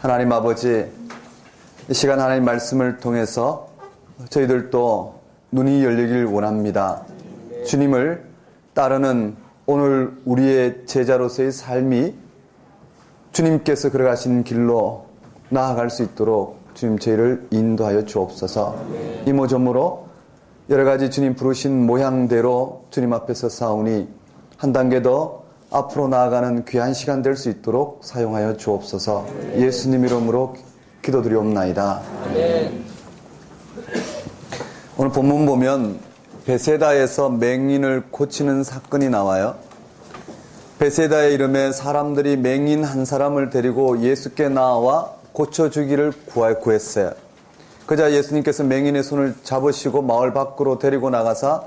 하나님 아버지, 이 시간 하나님 말씀을 통해서 저희들도 눈이 열리길 원합니다. 주님을 따르는 오늘 우리의 제자로서의 삶이 주님께서 걸어가신 길로 나아갈 수 있도록 주님 저희를 인도하여 주옵소서. 이모저모로 여러 가지 주님 부르신 모양대로 주님 앞에서 싸우니 한 단계 더 앞으로 나아가는 귀한 시간 될 수 있도록 사용하여 주옵소서. 예수님 이름으로 기도드리옵나이다. 오늘 본문 보면 베세다에서 맹인을 고치는 사건이 나와요. 베세다의 이름에 사람들이 맹인 한 사람을 데리고 예수께 나와 고쳐주기를 구했어요. 그자 예수님께서 맹인의 손을 잡으시고 마을 밖으로 데리고 나가사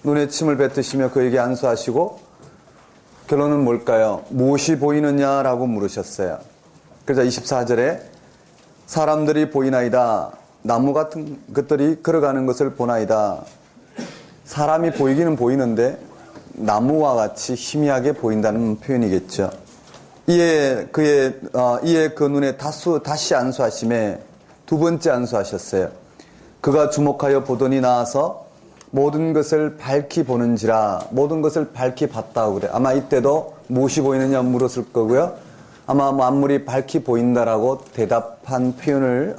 눈에 침을 뱉으시며 그에게 안수하시고 결론은 뭘까요? 무엇이 보이느냐라고 물으셨어요. 그러자 24절에 사람들이 보이나이다. 나무 같은 것들이 걸어가는 것을 보나이다. 사람이 보이기는 보이는데 나무와 같이 희미하게 보인다는 표현이겠죠. 이에 그 눈에 다시 안수하심에 두 번째 안수하셨어요. 그가 주목하여 보더니 나아서 모든 것을 밝히 보는지라. 모든 것을 밝히 봤다고 그래. 아마 이때도 무엇이 보이느냐 물었을 거고요. 아마 만물이 밝히 보인다라고 대답한 표현을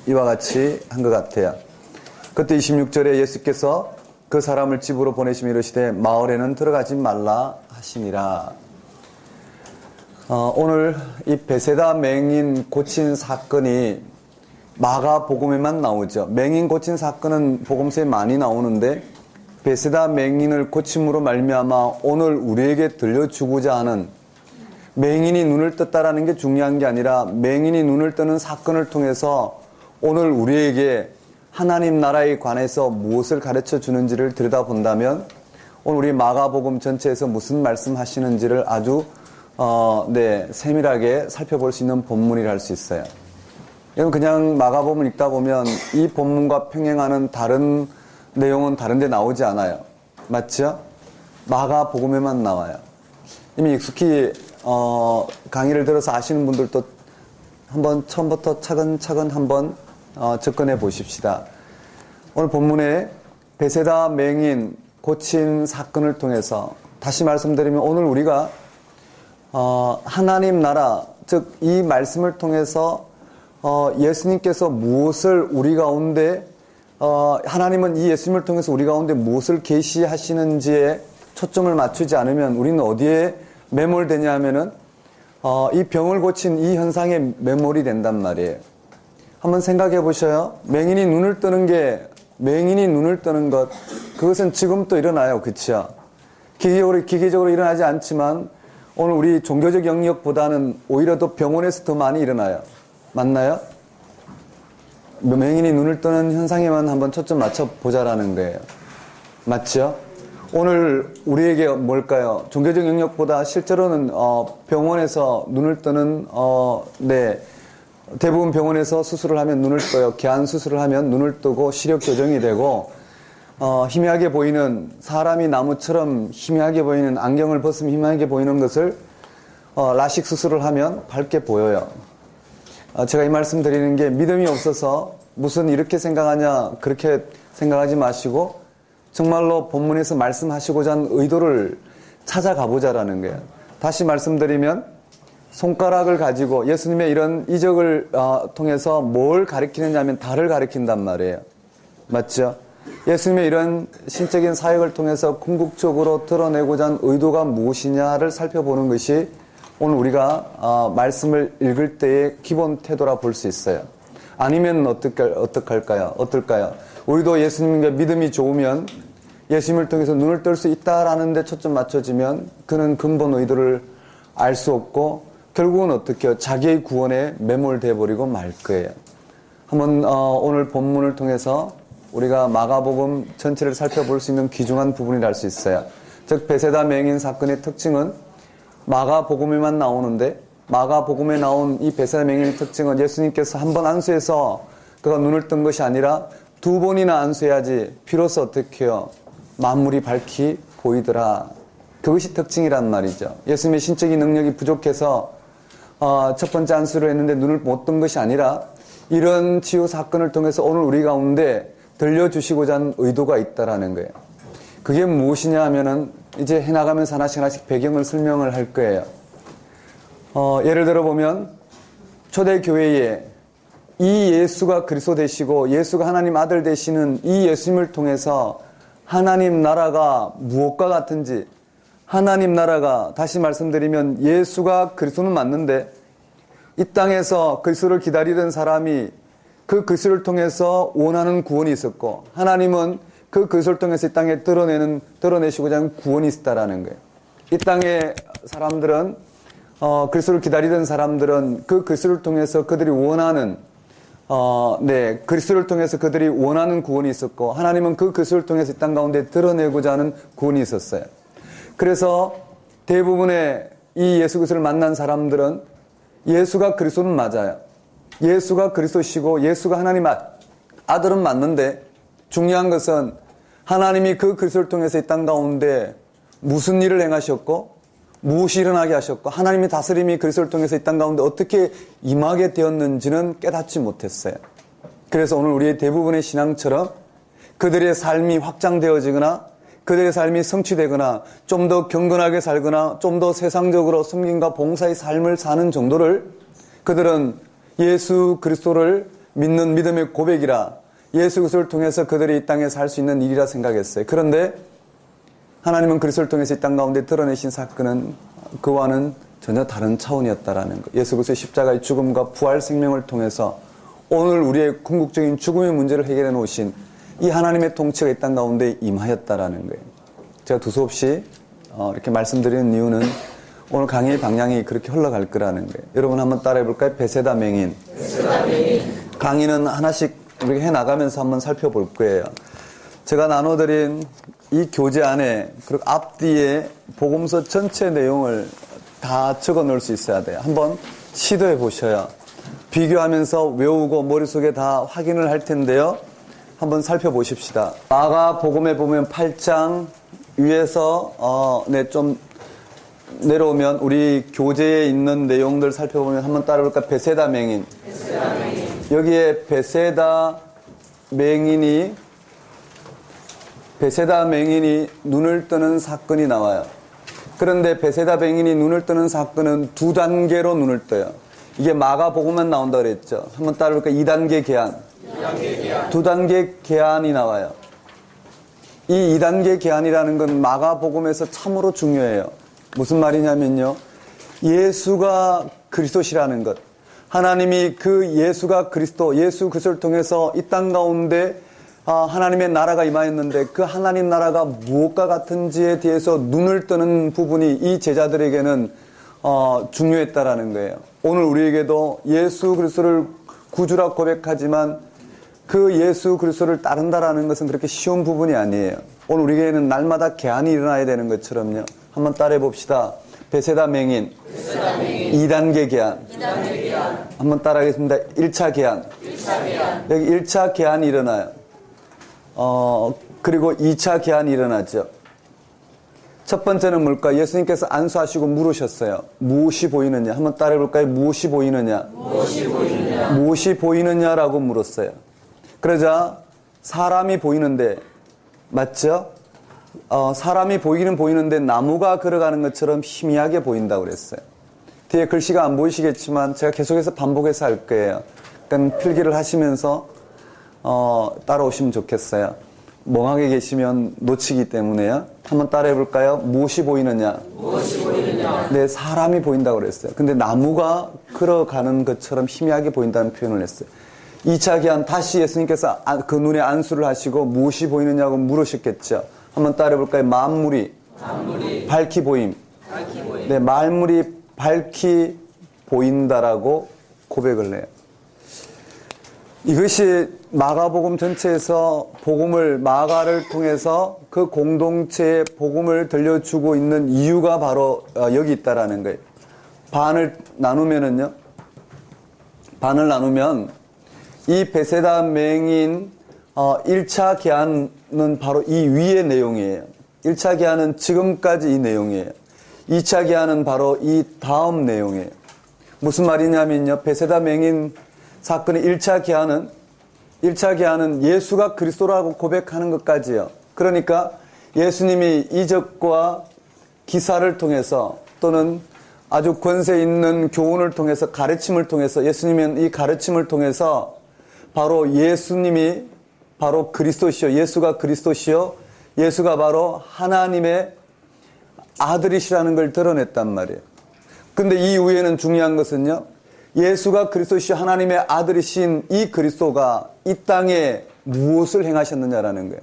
이와 같이 한 것 같아요. 그때 26절에 예수께서 그 사람을 집으로 보내시며 이르시되 마을에는 들어가지 말라 하시니라. 오늘 이 베세다 맹인 고친 사건이 마가복음에만 나오죠. 맹인 고친 사건은 복음서에 많이 나오는데 베세다 맹인을 고침으로 말미암아 오늘 우리에게 들려주고자 하는 맹인이 눈을 떴다라는 게 중요한 게 아니라 맹인이 눈을 뜨는 사건을 통해서 오늘 우리에게 하나님 나라에 관해서 무엇을 가르쳐 주는지를 들여다본다면 오늘 우리 마가복음 전체에서 무슨 말씀하시는지를 아주 세밀하게 살펴볼 수 있는 본문이라 할 수 있어요. 여러분 그냥 마가복음 읽다 보면 이 본문과 평행하는 다른 내용은 다른 데 나오지 않아요. 맞죠? 마가복음에만 나와요. 이미 익숙히 강의를 들어서 아시는 분들도 한번 처음부터 차근차근 한번 접근해 보십시다. 오늘 본문에 베세다 맹인 고친 사건을 통해서 다시 말씀드리면 오늘 우리가 하나님 나라, 즉 이 말씀을 통해서 예수님께서 무엇을 우리 가운데 하나님은 이 예수님을 통해서 우리 가운데 무엇을 계시하시는지에 초점을 맞추지 않으면 우리는 어디에 매몰되냐 하면은 이 병을 고친 이 현상에 매몰이 된단 말이에요. 한번 생각해 보셔요. 맹인이 눈을 뜨는 것, 그것은 지금 또 일어나요. 그렇죠? 기계적으로 일어나지 않지만 오늘 우리 종교적 영역보다는 오히려 더 병원에서 더 많이 일어나요. 맞나요? 맹인이 눈을 뜨는 현상에만 한번 초점 맞춰보자라는 거예요. 맞죠? 오늘 우리에게 뭘까요? 종교적 영역보다 실제로는 병원에서 눈을 뜨는 대부분 병원에서 수술을 하면 눈을 떠요. 개안 수술을 하면 눈을 뜨고 시력 교정이 되고 희미하게 보이는 사람이 나무처럼 희미하게 보이는 안경을 벗으면 희미하게 보이는 것을 라식 수술을 하면 밝게 보여요. 제가 이 말씀 드리는 게 믿음이 없어서 무슨 이렇게 생각하냐 그렇게 생각하지 마시고 정말로 본문에서 말씀하시고자 하는 의도를 찾아가 보자라는 거예요. 다시 말씀드리면 손가락을 가지고 예수님의 이런 이적을 통해서 뭘 가리키느냐 하면 달을 가리킨단 말이에요. 맞죠? 예수님의 이런 신적인 사역을 통해서 궁극적으로 드러내고자 하는 의도가 무엇이냐를 살펴보는 것이 오늘 우리가 말씀을 읽을 때의 기본 태도라 볼 수 있어요. 아니면 어떨까요? 우리도 예수님과 믿음이 좋으면 예수님을 통해서 눈을 뜰 수 있다라는 데 초점 맞춰지면 그는 근본 의도를 알 수 없고 결국은 어떻게요? 자기의 구원에 매몰돼 버리고 말 거예요. 한번 오늘 본문을 통해서 우리가 마가복음 전체를 살펴볼 수 있는 귀중한 부분이라 할 수 있어요. 즉 베세다 맹인 사건의 특징은 마가복음에만 나오는데 마가복음에 나온 이 베세다 맹인의 특징은 예수님께서 한 번 안수해서 그가 눈을 뜬 것이 아니라 두 번이나 안수해야지 비로소 어떻게 해요? 만물이 밝히 보이더라. 그것이 특징이란 말이죠. 예수님의 신적인 능력이 부족해서 첫 번째 안수를 했는데 눈을 못 뜬 것이 아니라 이런 치유 사건을 통해서 오늘 우리 가운데 들려주시고자 하는 의도가 있다라는 거예요. 그게 무엇이냐 하면은 이제 해나가면서 하나씩 배경을 설명을 할 거예요. 예를 들어 보면 초대교회에 이 예수가 그리스도 되시고 예수가 하나님 아들 되시는 이 예수님을 통해서 하나님 나라가 무엇과 같은지, 하나님 나라가, 다시 말씀드리면 예수가 그리스도는 맞는데 이 땅에서 그리스도를 기다리던 사람이 그 그리스도를 통해서 원하는 구원이 있었고, 하나님은 그 그리스도를 통해서 이 땅에 드러내시고자 하는 구원이 있었다라는 거예요. 이 땅의 사람들은 그리스도를 기다리던 사람들은 그 그리스도를 통해서 그들이 원하는 그리스도를 통해서 그들이 원하는 구원이 있었고, 하나님은 그 그리스도를 통해서 이 땅 가운데 드러내고자 하는 구원이 있었어요. 그래서 대부분의 이 예수 그리스도를 만난 사람들은 예수가 그리스도는 맞아요. 예수가 그리스도시고 예수가 하나님 아들은 맞는데, 중요한 것은 하나님이 그 그리스도를 통해서 이 땅 가운데 무슨 일을 행하셨고 무엇이 일어나게 하셨고 하나님의 다스림이 그리스도를 통해서 이 땅 가운데 어떻게 임하게 되었는지는 깨닫지 못했어요. 그래서 오늘 우리의 대부분의 신앙처럼 그들의 삶이 확장되어지거나 그들의 삶이 성취되거나 좀 더 경건하게 살거나 좀 더 세상적으로 섬김과 봉사의 삶을 사는 정도를 그들은 예수 그리스도를 믿는 믿음의 고백이라, 예수 그리스도를 통해서 그들이 이 땅에 살 수 있는 일이라 생각했어요. 그런데 하나님은 그리스도를 통해서 이 땅 가운데 드러내신 사건은 그와는 전혀 다른 차원이었다라는 것. 예수 그리스도의 십자가의 죽음과 부활 생명을 통해서 오늘 우리의 궁극적인 죽음의 문제를 해결해 놓으신 이 하나님의 통치가 이 땅 가운데 임하였다라는 거예요. 제가 두서없이 이렇게 말씀드리는 이유는 오늘 강의의 방향이 그렇게 흘러갈 거라는 거예요. 여러분 한번 따라해 볼까요? 베세다 맹인. 강의는 하나씩 우리가 해나가면서 한번 살펴볼 거예요. 제가 나눠드린 이 교재 안에 그리고 앞뒤에 복음서 전체 내용을 다 적어 놓을 수 있어야 돼요. 한번 시도해 보셔요. 비교하면서 외우고 머릿속에 다 확인을 할 텐데요. 한번 살펴보십시다. 마가복음에 보면 8장 위에서 좀 내려오면 우리 교재에 있는 내용들 살펴보면 한번 따라볼까? 베세다 맹인. 여기에 베세다 맹인이 눈을 뜨는 사건이 나와요. 그런데 베세다 맹인이 눈을 뜨는 사건은 두 단계로 눈을 떠요. 이게 마가복음만 나온다 그랬죠. 한번 따라볼까? 2단계 계한. 두 단계 계한이 나와요. 이 2단계 계한이라는 건 마가복음에서 참으로 중요해요. 무슨 말이냐면요, 예수가 그리스도시라는 것, 하나님이 그 예수가 그리스도, 예수 그리스도를 통해서 이 땅 가운데 하나님의 나라가 임하였는데 그 하나님 나라가 무엇과 같은지에 대해서 눈을 뜨는 부분이 이 제자들에게는 중요했다라는 거예요. 오늘 우리에게도 예수 그리스도를 구주라 고백하지만 그 예수 그리스도를 따른다라는 것은 그렇게 쉬운 부분이 아니에요. 오늘 우리에게는 날마다 계한이 일어나야 되는 것처럼요. 한번 따라해 봅시다. 베세다 맹인. 2단계 계한. 한번 따라하겠습니다. 1차 계한. 여기 1차 계한이 일어나요. 그리고 2차 계한이 일어나죠. 첫 번째는 뭘까? 예수님께서 안수하시고 물으셨어요. 무엇이 보이느냐? 한번 따라해 볼까요? 무엇이 보이느냐? 무엇이 보이느냐라고 물었어요. 그러자 사람이 보이는데, 맞죠? 사람이 보이기는 보이는데 나무가 걸어가는 것처럼 희미하게 보인다고 그랬어요. 뒤에 글씨가 안 보이시겠지만 제가 계속해서 반복해서 할 거예요. 그러니까 필기를 하시면서 따라오시면 좋겠어요. 멍하게 계시면 놓치기 때문에요. 한번 따라해 볼까요? 무엇이 보이느냐? 네, 사람이 보인다고 그랬어요. 근데 나무가 걸어가는 것처럼 희미하게 보인다는 표현을 했어요. 2차 기한 다시 예수님께서 그 눈에 안수를 하시고 무엇이 보이느냐고 물으셨겠죠. 한번 따라해 볼까요? 만물이 밝히 보임. 네, 만물이 밝히 보인다라고 고백을 해요. 이것이 마가복음 전체에서 복음을, 마가를 통해서 그 공동체에 복음을 들려주고 있는 이유가 바로 여기 있다라는 거예요. 반을 나누면 이 베세다 맹인 1차 계한은 바로 이 위의 내용이에요. 1차 계한은 지금까지 이 내용이에요. 2차 계한은 바로 이 다음 내용이에요. 무슨 말이냐면요. 베세다 맹인 사건의 1차 계한은 예수가 그리스도라고 고백하는 것까지요. 그러니까 예수님이 이적과 기사를 통해서 또는 아주 권세 있는 교훈을 통해서 가르침을 통해서 예수님은 이 가르침을 통해서 바로 예수님이 바로 그리스도시요. 예수가 그리스도시요. 예수가 바로 하나님의 아들이시라는 걸 드러냈단 말이에요. 근데 이 이후에는 중요한 것은요. 예수가 그리스도시요. 하나님의 아들이신 이 그리스도가 이 땅에 무엇을 행하셨느냐라는 거예요.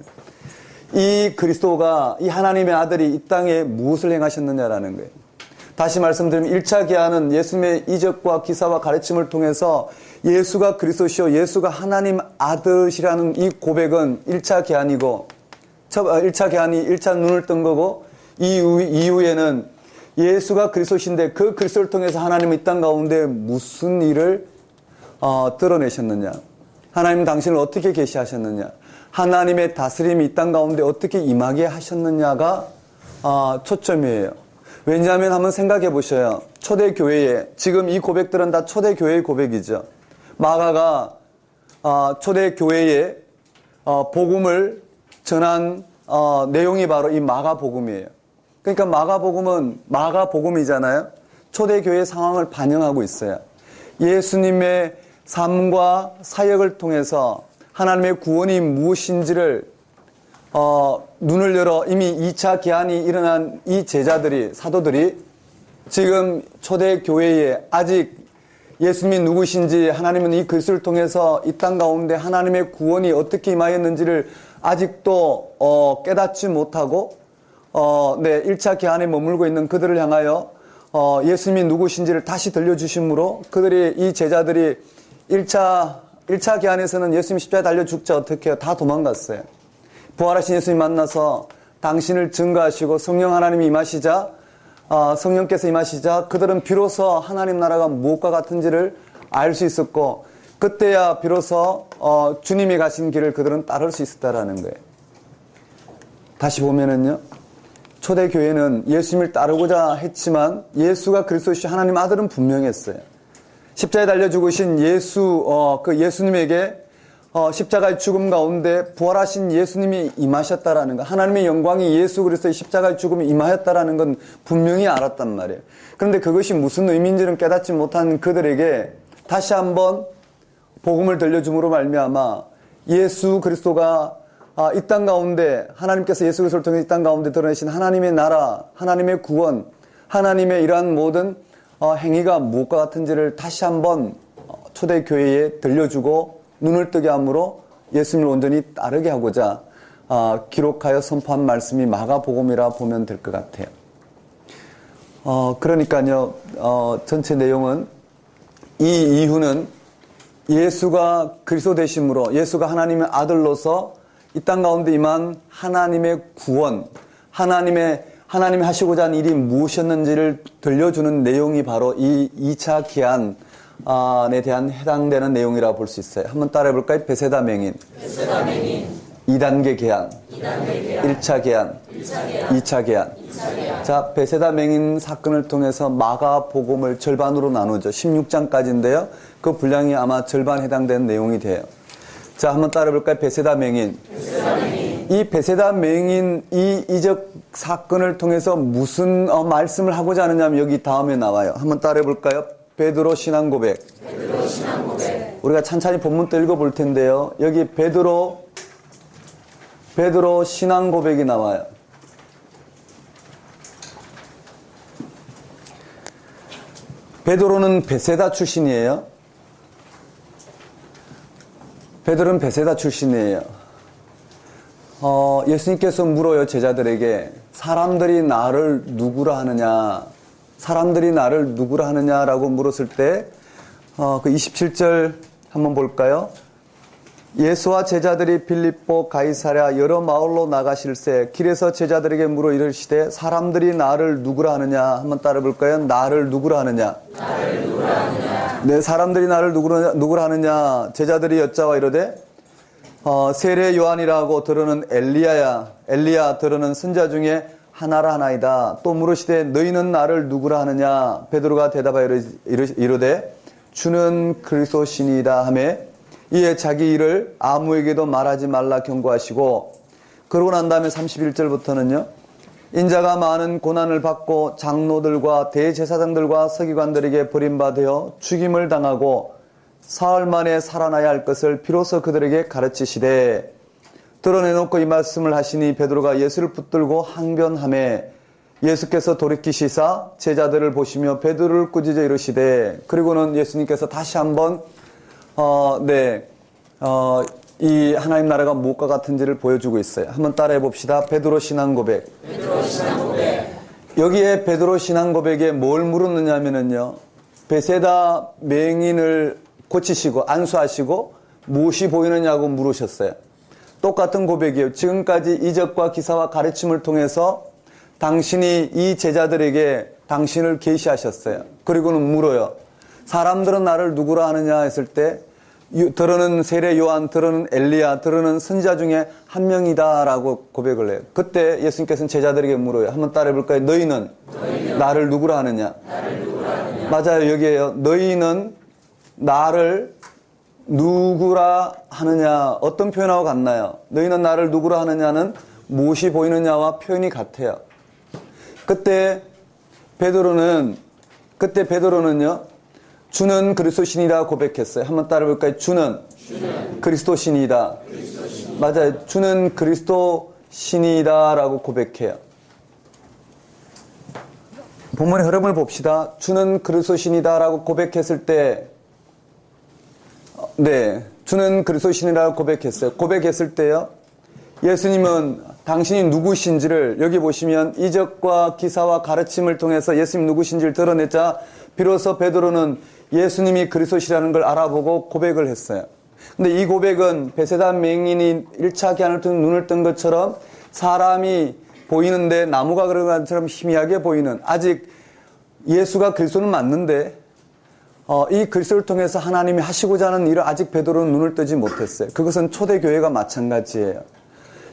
이 그리스도가 이 하나님의 아들이 이 땅에 무엇을 행하셨느냐라는 거예요. 다시 말씀드리면 1차 계한은 예수님의 이적과 기사와 가르침을 통해서 예수가 그리스도시요 예수가 하나님 아들이라는 이 고백은 1차 계한이고 1차 계한이 1차 눈을 뜬 거고 이후에는 예수가 그리스도신데 그 그리스도를 통해서 하나님은 이 땅 가운데 무슨 일을 드러내셨느냐. 하나님은 당신을 어떻게 계시하셨느냐. 하나님의 다스림이 이 땅 가운데 어떻게 임하게 하셨느냐가 초점이에요. 왜냐하면 한번 생각해 보셔요. 초대교회에 지금 이 고백들은 다 초대교회의 고백이죠. 마가가 초대교회에 복음을 전한 내용이 바로 이 마가복음이에요. 그러니까 마가복음은 마가복음이잖아요. 초대교회의 상황을 반영하고 있어요. 예수님의 삶과 사역을 통해서 하나님의 구원이 무엇인지를 눈을 열어 이미 2차 계한이 일어난 이 제자들이 사도들이 지금 초대교회에 아직 예수님이 누구신지 하나님은 이 그리스도를 통해서 이 땅 가운데 하나님의 구원이 어떻게 임하였는지를 아직도 깨닫지 못하고 1차 계한에 머물고 있는 그들을 향하여 예수님이 누구신지를 다시 들려주심으로 그들이 이 제자들이 1차 계한에서는 예수님이 십자가에 달려 죽자 어떻게 해요? 다 도망갔어요. 부활하신 예수님 만나서 당신을 증거하시고 성령 하나님이 임하시자 성령께서 임하시자 그들은 비로소 하나님 나라가 무엇과 같은지를 알 수 있었고 그때야 비로소 주님이 가신 길을 그들은 따를 수 있었다라는 거예요. 다시 보면은요. 초대교회는 예수님을 따르고자 했지만 예수가 그리스도시 하나님 아들은 분명했어요. 십자가에 달려 죽으신 예수님에게 십자가의 죽음 가운데 부활하신 예수님이 임하셨다라는 것, 하나님의 영광이 예수 그리스도의 십자가의 죽음이 임하였다라는 건 분명히 알았단 말이에요. 그런데 그것이 무슨 의미인지는 깨닫지 못한 그들에게 다시 한번 복음을 들려줌으로 말미암아 예수 그리스도가 이 땅 가운데 하나님께서 예수 그리스도를 통해 이 땅 가운데 드러내신 하나님의 나라, 하나님의 구원, 하나님의 이러한 모든 행위가 무엇과 같은지를 다시 한번 초대교회에 들려주고 눈을 뜨게 함으로 예수님을 온전히 따르게 하고자 기록하여 선포한 말씀이 마가복음이라 보면 될 것 같아요. 그러니까요, 전체 내용은 이 이후는 예수가 그리스도 되심으로 예수가 하나님의 아들로서 이 땅 가운데 임한 하나님의 구원, 하나님이 하시고자 한 일이 무엇이었는지를 들려주는 내용이 바로 이 2차 계한에 대한 해당되는 내용이라고 볼 수 있어요. 한번 따라해 볼까요? 베세다 맹인. 2단계 계한. 1차 계한. 2차 계한. 자, 베세다 맹인 사건을 통해서 마가복음을 절반으로 나누죠. 16장까지인데요. 그 분량이 아마 절반 해당되는 내용이 돼요. 자, 한번 따라해 볼까요? 베세다 맹인. 이 베세다 맹인 이 이적 사건을 통해서 무슨 말씀을 하고자 하느냐면 여기 다음에 나와요. 한번 따라해 볼까요? 베드로 신앙 고백. 우리가 찬찬히 본문도 읽어볼 텐데요. 여기 베드로 신앙 고백이 나와요. 베드로는 베세다 출신이에요. 베드로는 베세다 출신이에요. 예수님께서 물어요, 제자들에게. 사람들이 나를 누구라 하느냐? 사람들이 나를 누구라 하느냐라고 물었을 때, 그 27절 한번 볼까요? 예수와 제자들이 빌립보 가이사랴 여러 마을로 나가실새 길에서 제자들에게 물어 이르시되 사람들이 나를 누구라 하느냐? 한번 따라 볼까요? 나를 누구라 하느냐? 네, 사람들이 나를 누구라 하느냐? 제자들이 여짜와 이르되 세례 요한이라고 들으는 엘리야 들으는 선자 중에 하나라 하나이다. 또 물으시되 너희는 나를 누구라 하느냐? 베드로가 대답하여 이르되 주는 그리스도시니이다 하며 이에 자기 일을 아무에게도 말하지 말라 경고하시고, 그러고 난 다음에 31절부터는요. 인자가 많은 고난을 받고 장로들과 대제사장들과 서기관들에게 버림받아 죽임을 당하고 사흘 만에 살아나야 할 것을 비로소 그들에게 가르치시되, 드러내놓고 이 말씀을 하시니 베드로가 예수를 붙들고 항변하며 예수께서 돌이키시사 제자들을 보시며 베드로를 꾸짖어 이르시되, 그리고는 예수님께서 다시 한번 이 하나님 나라가 무엇과 같은지를 보여주고 있어요. 한번 따라해 봅시다. 베드로 신앙 고백. 베드로 신앙 고백. 여기에 베드로 신앙 고백에 뭘 물었느냐 하면은요, 베세다 맹인을 고치시고 안수하시고 무엇이 보이느냐고 물으셨어요. 똑같은 고백이에요. 지금까지 이적과 기사와 가르침을 통해서 당신이 이 제자들에게 당신을 계시하셨어요. 그리고는 물어요. 사람들은 나를 누구라 하느냐 했을 때 들어는 세례 요한, 들어는 엘리야, 들어는 선지자 중에 한 명이다라고 고백을 해요. 그때 예수님께서는 제자들에게 물어요. 한번 따라해볼까요? 너희는 나를 누구라 하느냐? 맞아요. 여기에요. 너희는 나를 누구라 하느냐? 어떤 표현하고 같나요? 너희는 나를 누구라 하느냐는 무엇이 보이느냐와 표현이 같아요. 그때 베드로는요, 주는 그리스도신이라 고백했어요. 한번 따라해볼까요? 주는 그리스도신이다. 맞아요. 주는 그리스도신이다라고 고백해요. 본문의 흐름을 봅시다. 주는 그리스도신이다라고 고백했을 때, 주는 그리스도신이라고 고백했어요. 고백했을 때요, 예수님은 당신이 누구신지를, 여기 보시면 이적과 기사와 가르침을 통해서 예수님 누구신지를 드러내자 비로소 베드로는 예수님이 그리스도시라는 걸 알아보고 고백을 했어요. 근데 이 고백은 베세다 맹인이 1차 기한을 뜬 눈을 뜬 것처럼 사람이 보이는데 나무가 그런 것처럼 희미하게 보이는, 아직 예수가 그리스도는 맞는데 이 그리스도를 통해서 하나님이 하시고자 하는 일을 아직 베드로는 눈을 뜨지 못했어요. 그것은 초대교회가 마찬가지예요.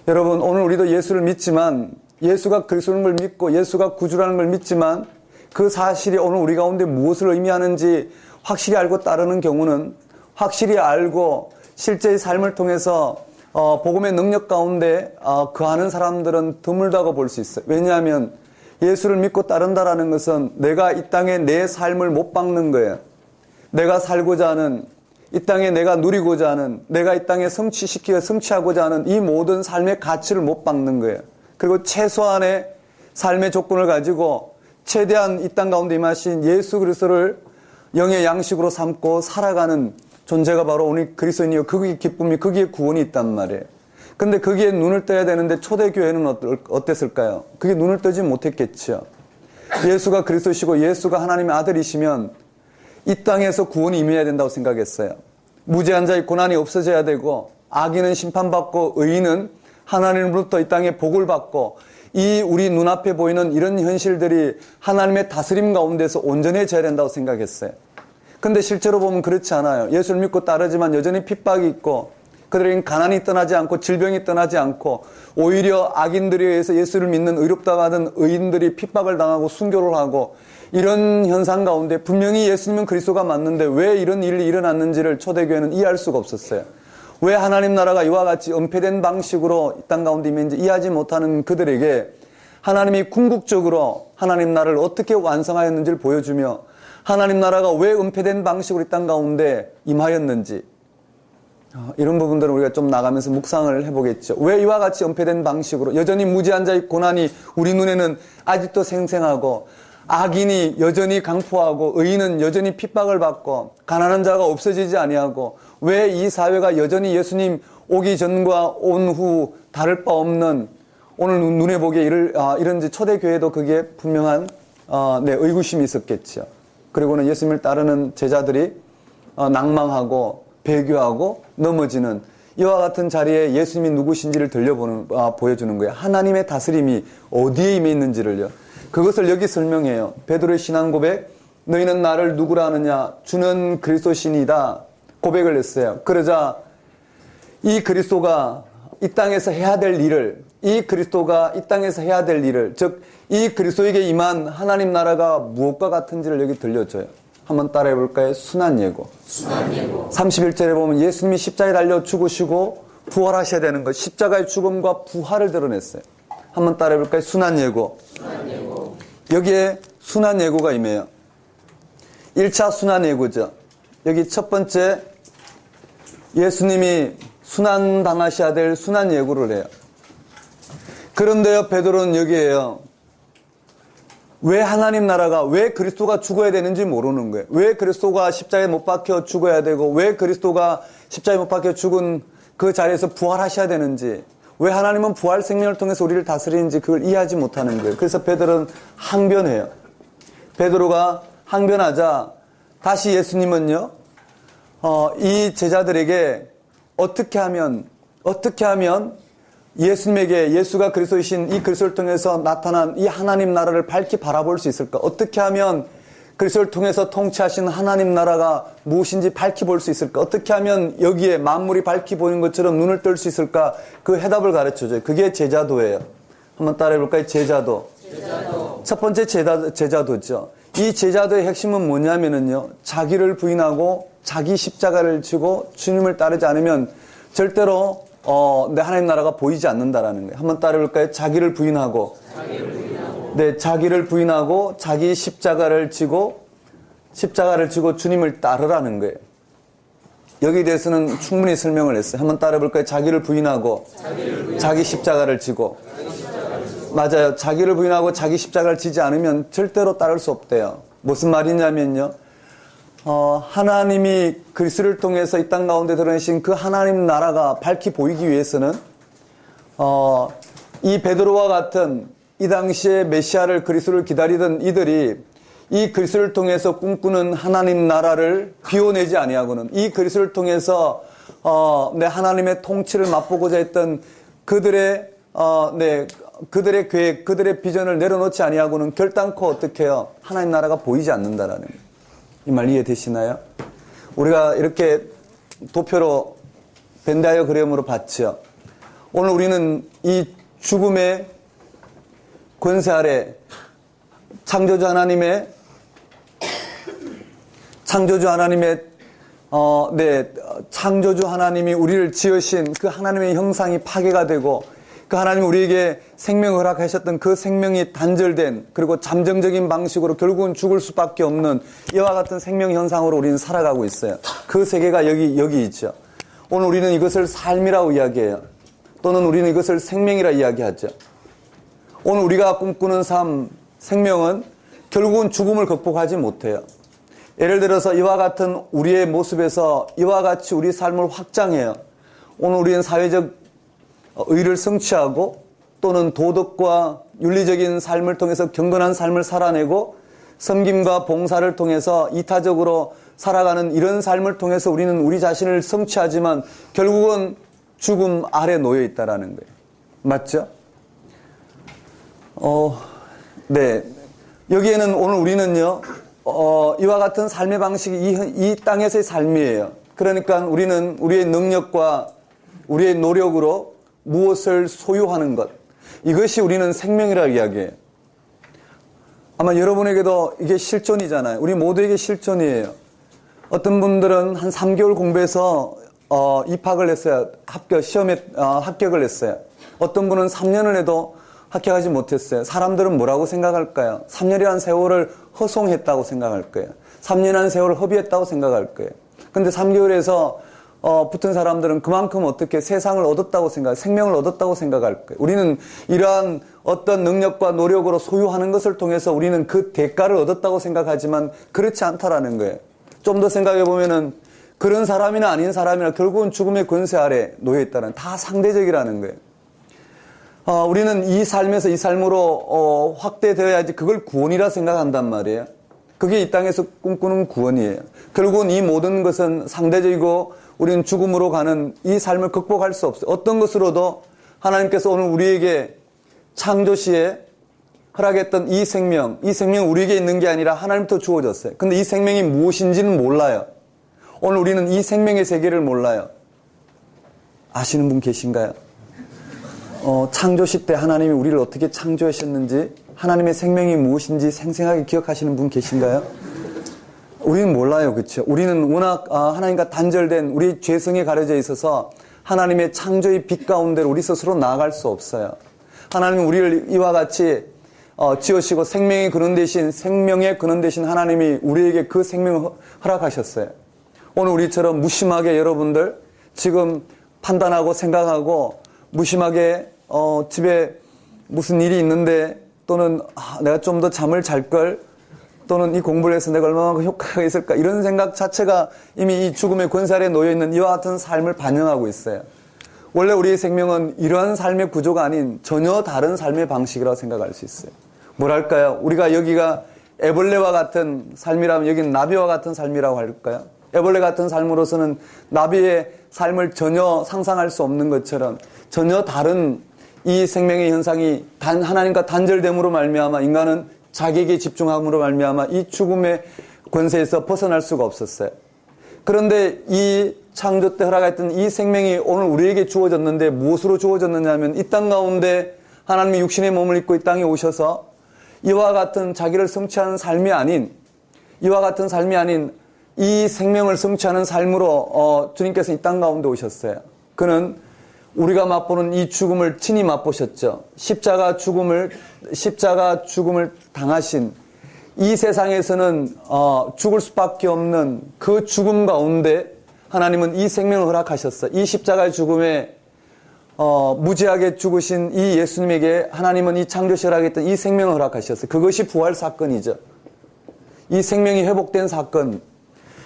여러분, 오늘 우리도 예수를 믿지만, 예수가 그리스도인 걸 믿고 예수가 구주라는 걸 믿지만 그 사실이 오늘 우리 가운데 무엇을 의미하는지 확실히 알고 따르는 경우는, 확실히 알고 실제의 삶을 통해서 복음의 능력 가운데 거하는 사람들은 드물다고 볼 수 있어요. 왜냐하면 예수를 믿고 따른다라는 것은 내가 이 땅에 내 삶을 못 박는 거예요. 내가 살고자 하는, 이 땅에 내가 누리고자 하는, 내가 이 땅에 성취하고자 하는 이 모든 삶의 가치를 못 박는 거예요. 그리고 최소한의 삶의 조건을 가지고 최대한 이 땅 가운데 임하신 예수 그리스도를 영의 양식으로 삼고 살아가는 존재가 바로 오늘 그리스도인이요, 거기에 기쁨이, 거기에 구원이 있단 말이에요. 근데 거기에 눈을 떠야 되는데 초대교회는 어땠을까요? 그게 눈을 뜨지 못했겠죠. 예수가 그리스도시고 예수가 하나님의 아들이시면 이 땅에서 구원이 임해야 된다고 생각했어요. 무죄한 자의 고난이 없어져야 되고, 악인은 심판받고 의인은 하나님으로부터 이 땅에 복을 받고, 이 우리 눈앞에 보이는 이런 현실들이 하나님의 다스림 가운데서 온전해져야 된다고 생각했어요. 근데 실제로 보면 그렇지 않아요. 예수를 믿고 따르지만 여전히 핍박이 있고, 그들에겐 가난이 떠나지 않고 질병이 떠나지 않고, 오히려 악인들에 의해서 예수를 믿는 의롭다고 하던 의인들이 핍박을 당하고 순교를 하고, 이런 현상 가운데 분명히 예수님은 그리스도가 맞는데 왜 이런 일이 일어났는지를 초대교회는 이해할 수가 없었어요. 왜 하나님 나라가 이와 같이 은폐된 방식으로 이 땅 가운데 임했는지 이해하지 못하는 그들에게 하나님이 궁극적으로 하나님 나라를 어떻게 완성하였는지를 보여주며, 하나님 나라가 왜 은폐된 방식으로 이 땅 가운데 임하였는지, 이런 부분들은 우리가 좀 나가면서 묵상을 해보겠죠. 왜 이와 같이 은폐된 방식으로 여전히 무죄한 자의 고난이 우리 눈에는 아직도 생생하고, 악인이 여전히 강포하고 의인은 여전히 핍박을 받고 가난한 자가 없어지지 아니하고, 왜 이 사회가 여전히 예수님 오기 전과 온 후 다를 바 없는, 오늘 눈에 보기에 이런지 초대교회도 그게 분명한 의구심이 있었겠죠. 그리고는 예수님을 따르는 제자들이 낭망하고 배교하고 넘어지는 이와 같은 자리에 예수님이 누구신지를 보여주는 거예요. 하나님의 다스림이 어디에 임해 있는지를요. 그것을 여기 설명해요. 베드로의 신앙 고백, 너희는 나를 누구라 하느냐? 주는 그리스도신이다 고백을 했어요. 그러자 이 그리스도가 이 땅에서 해야 될 일을, 이 그리스도가 이 땅에서 해야 될 일을, 즉 이 그리스도에게 임한 하나님 나라가 무엇과 같은지를 여기 들려줘요. 한번 따라해 볼까요? 순한 예고. 31절에 보면 예수님이 십자가에 달려 죽으시고 부활하셔야 되는 것, 십자가의 죽음과 부활을 드러냈어요. 한번 따라해 볼까요? 순한 예고. 여기에 순한 예고가 임해요. 1차 순한 예고죠. 여기 첫 번째 예수님이 순환 당하셔야 될 순한 예고를 해요. 그런데요, 베드로는 여기에요. 왜 하나님 나라가, 왜 그리스도가 죽어야 되는지 모르는 거예요. 왜 그리스도가 십자가에 못 박혀 죽어야 되고, 왜 그리스도가 십자가에 못 박혀 죽은 그 자리에서 부활하셔야 되는지, 왜 하나님은 부활 생명을 통해서 우리를 다스리는지 그걸 이해하지 못하는 거예요. 그래서 베드로는 항변해요. 베드로가 항변하자 다시 예수님은요, 이 제자들에게 어떻게 하면 예수님에게, 예수가 그리스도이신 이 그리스도를 통해서 나타난 이 하나님 나라를 밝히 바라볼 수 있을까? 어떻게 하면 그리스도를 통해서 통치하신 하나님 나라가 무엇인지 밝히 볼 수 있을까? 어떻게 하면 여기에 만물이 밝히 보이는 것처럼 눈을 뜰 수 있을까? 그 해답을 가르쳐줘요. 그게 제자도예요. 한번 따라해 볼까요? 제자도. 첫 번째 제자도죠. 이 제자도의 핵심은 뭐냐면요, 자기를 부인하고 자기 십자가를 지고 주님을 따르지 않으면 절대로 내 하나님 나라가 보이지 않는다라는 거예요. 한번 따라볼까요? 자기를 부인하고 자기 십자가를 지고 주님을 따르라는 거예요. 여기에 대해서는 충분히 설명을 했어요. 한번 따라볼까요? 자기를 부인하고 자기 십자가를 지고. 맞아요. 자기를 부인하고 자기 십자가를 지지 않으면 절대로 따를 수 없대요. 무슨 말이냐면요, 하나님이 그리스도를 통해서 이 땅 가운데 드러내신 그 하나님 나라가 밝히 보이기 위해서는 이 베드로와 같은 이 당시에 메시아를, 그리스도를 기다리던 이들이 이 그리스도를 통해서 꿈꾸는 하나님 나라를 비워내지 아니하고는, 이 그리스도를 통해서 내 하나님의 통치를 맛보고자 했던 그들의 계획, 그들의 비전을 내려놓지 아니하고는 결단코 어떻게 해요? 하나님 나라가 보이지 않는다라는 거예요. 이 말 이해되시나요? 우리가 이렇게 도표로 벤다이어 그램으로 봤죠. 오늘 우리는 이 죽음의 권세 아래 창조주 하나님의 창조주 하나님이 우리를 지으신 그 하나님의 형상이 파괴가 되고, 그 하나님이 우리에게 생명을 허락하셨던 그 생명이 단절된, 그리고 잠정적인 방식으로 결국은 죽을 수밖에 없는 이와 같은 생명 현상으로 우리는 살아가고 있어요. 그 세계가 여기 있죠. 오늘 우리는 이것을 삶이라고 이야기해요. 또는 우리는 이것을 생명이라 이야기하죠. 오늘 우리가 꿈꾸는 삶, 생명은 결국은 죽음을 극복하지 못해요. 예를 들어서 이와 같은 우리의 모습에서 이와 같이 우리 삶을 확장해요. 오늘 우리는 사회적 의를 성취하고, 또는 도덕과 윤리적인 삶을 통해서 경건한 삶을 살아내고, 섬김과 봉사를 통해서 이타적으로 살아가는 이런 삶을 통해서 우리는 우리 자신을 성취하지만 결국은 죽음 아래 놓여 있다라는 거예요. 맞죠? 네. 여기에는 오늘 우리는요, 이와 같은 삶의 방식이 이 땅에서의 삶이에요. 그러니까 우리는 우리의 능력과 우리의 노력으로 무엇을 소유하는 것, 이것이 우리는 생명이라고 이야기해요. 아마 여러분에게도 이게 실존이잖아요. 우리 모두에게 실존이에요. 어떤 분들은 한 3개월 공부해서 입학을 했어요. 시험에 합격을 했어요. 어떤 분은 3년을 해도 합격하지 못했어요. 사람들은 뭐라고 생각할까요? 3년이라는 세월을 허송했다고 생각할 거예요. 3년이라는 세월을 허비했다고 생각할 거예요. 근데 3개월에서 붙은 사람들은 그만큼 어떻게 세상을 얻었다고 생명을 얻었다고 생각할 거예요. 우리는 이러한 어떤 능력과 노력으로 소유하는 것을 통해서 우리는 그 대가를 얻었다고 생각하지만 그렇지 않다라는 거예요. 좀 더 생각해 보면은 그런 사람이나 아닌 사람이나 결국은 죽음의 권세 아래 놓여 있다는, 다 상대적이라는 거예요. 우리는 이 삶에서 이 삶으로 확대되어야지 그걸 구원이라 생각한단 말이에요. 그게 이 땅에서 꿈꾸는 구원이에요. 결국은 이 모든 것은 상대적이고 우리는 죽음으로 가는 이 삶을 극복할 수 없어요. 어떤 것으로도 하나님께서 오늘 우리에게 창조시에 허락했던 이 생명은 우리에게 있는 게 아니라 하나님부터 주어졌어요. 근데 이 생명이 무엇인지는 몰라요. 오늘 우리는 이 생명의 세계를 몰라요. 아시는 분 계신가요? 창조식 때 하나님이 우리를 어떻게 창조하셨는지, 하나님의 생명이 무엇인지 생생하게 기억하시는 분 계신가요? 우리는 몰라요, 그렇죠? 우리는 워낙 하나님과 단절된 우리 죄성에 가려져 있어서 하나님의 창조의 빛 가운데로 우리 스스로 나아갈 수 없어요. 하나님은 우리를 이와 같이 지으시고 생명의 근원 되신 하나님이 우리에게 그 생명을 허락하셨어요. 오늘 우리처럼 무심하게 여러분들 지금 판단하고 생각하고 무심하게 집에 무슨 일이 있는데, 또는 내가 좀 더 잠을 잘걸, 또는 이 공부를 해서 내가 얼마나 효과가 있을까, 이런 생각 자체가 이미 이 죽음의 권세 아래 놓여있는 이와 같은 삶을 반영하고 있어요. 원래 우리의 생명은 이러한 삶의 구조가 아닌 전혀 다른 삶의 방식이라고 생각할 수 있어요. 뭐랄까요? 우리가 여기가 애벌레와 같은 삶이라면 여기는 나비와 같은 삶이라고 할까요? 애벌레 같은 삶으로서는 나비의 삶을 전혀 상상할 수 없는 것처럼 전혀 다른 이 생명의 현상이 하나님과 단절됨으로 말미암아 인간은 자기에게 집중함으로 말미암아 이 죽음의 권세에서 벗어날 수가 없었어요. 그런데 이 창조 때 허락했던 이 생명이 오늘 우리에게 주어졌는데 무엇으로 주어졌느냐 하면, 이 땅 가운데 하나님이 육신의 몸을 입고 이 땅에 오셔서 이와 같은 자기를 성취하는 삶이 아닌, 이와 같은 삶이 아닌 이 생명을 성취하는 삶으로 주님께서 이 땅 가운데 오셨어요. 그는 우리가 맛보는 이 죽음을 친히 맛보셨죠. 십자가 죽음을 당하신 이 세상에서는 죽을 수밖에 없는 그 죽음 가운데 하나님은 이 생명을 허락하셨어요. 이 십자가의 죽음에 무지하게 죽으신 이 예수님에게 하나님은 이 창조시 허락했던 이 생명을 허락하셨어요. 그것이 부활 사건이죠. 이 생명이 회복된 사건,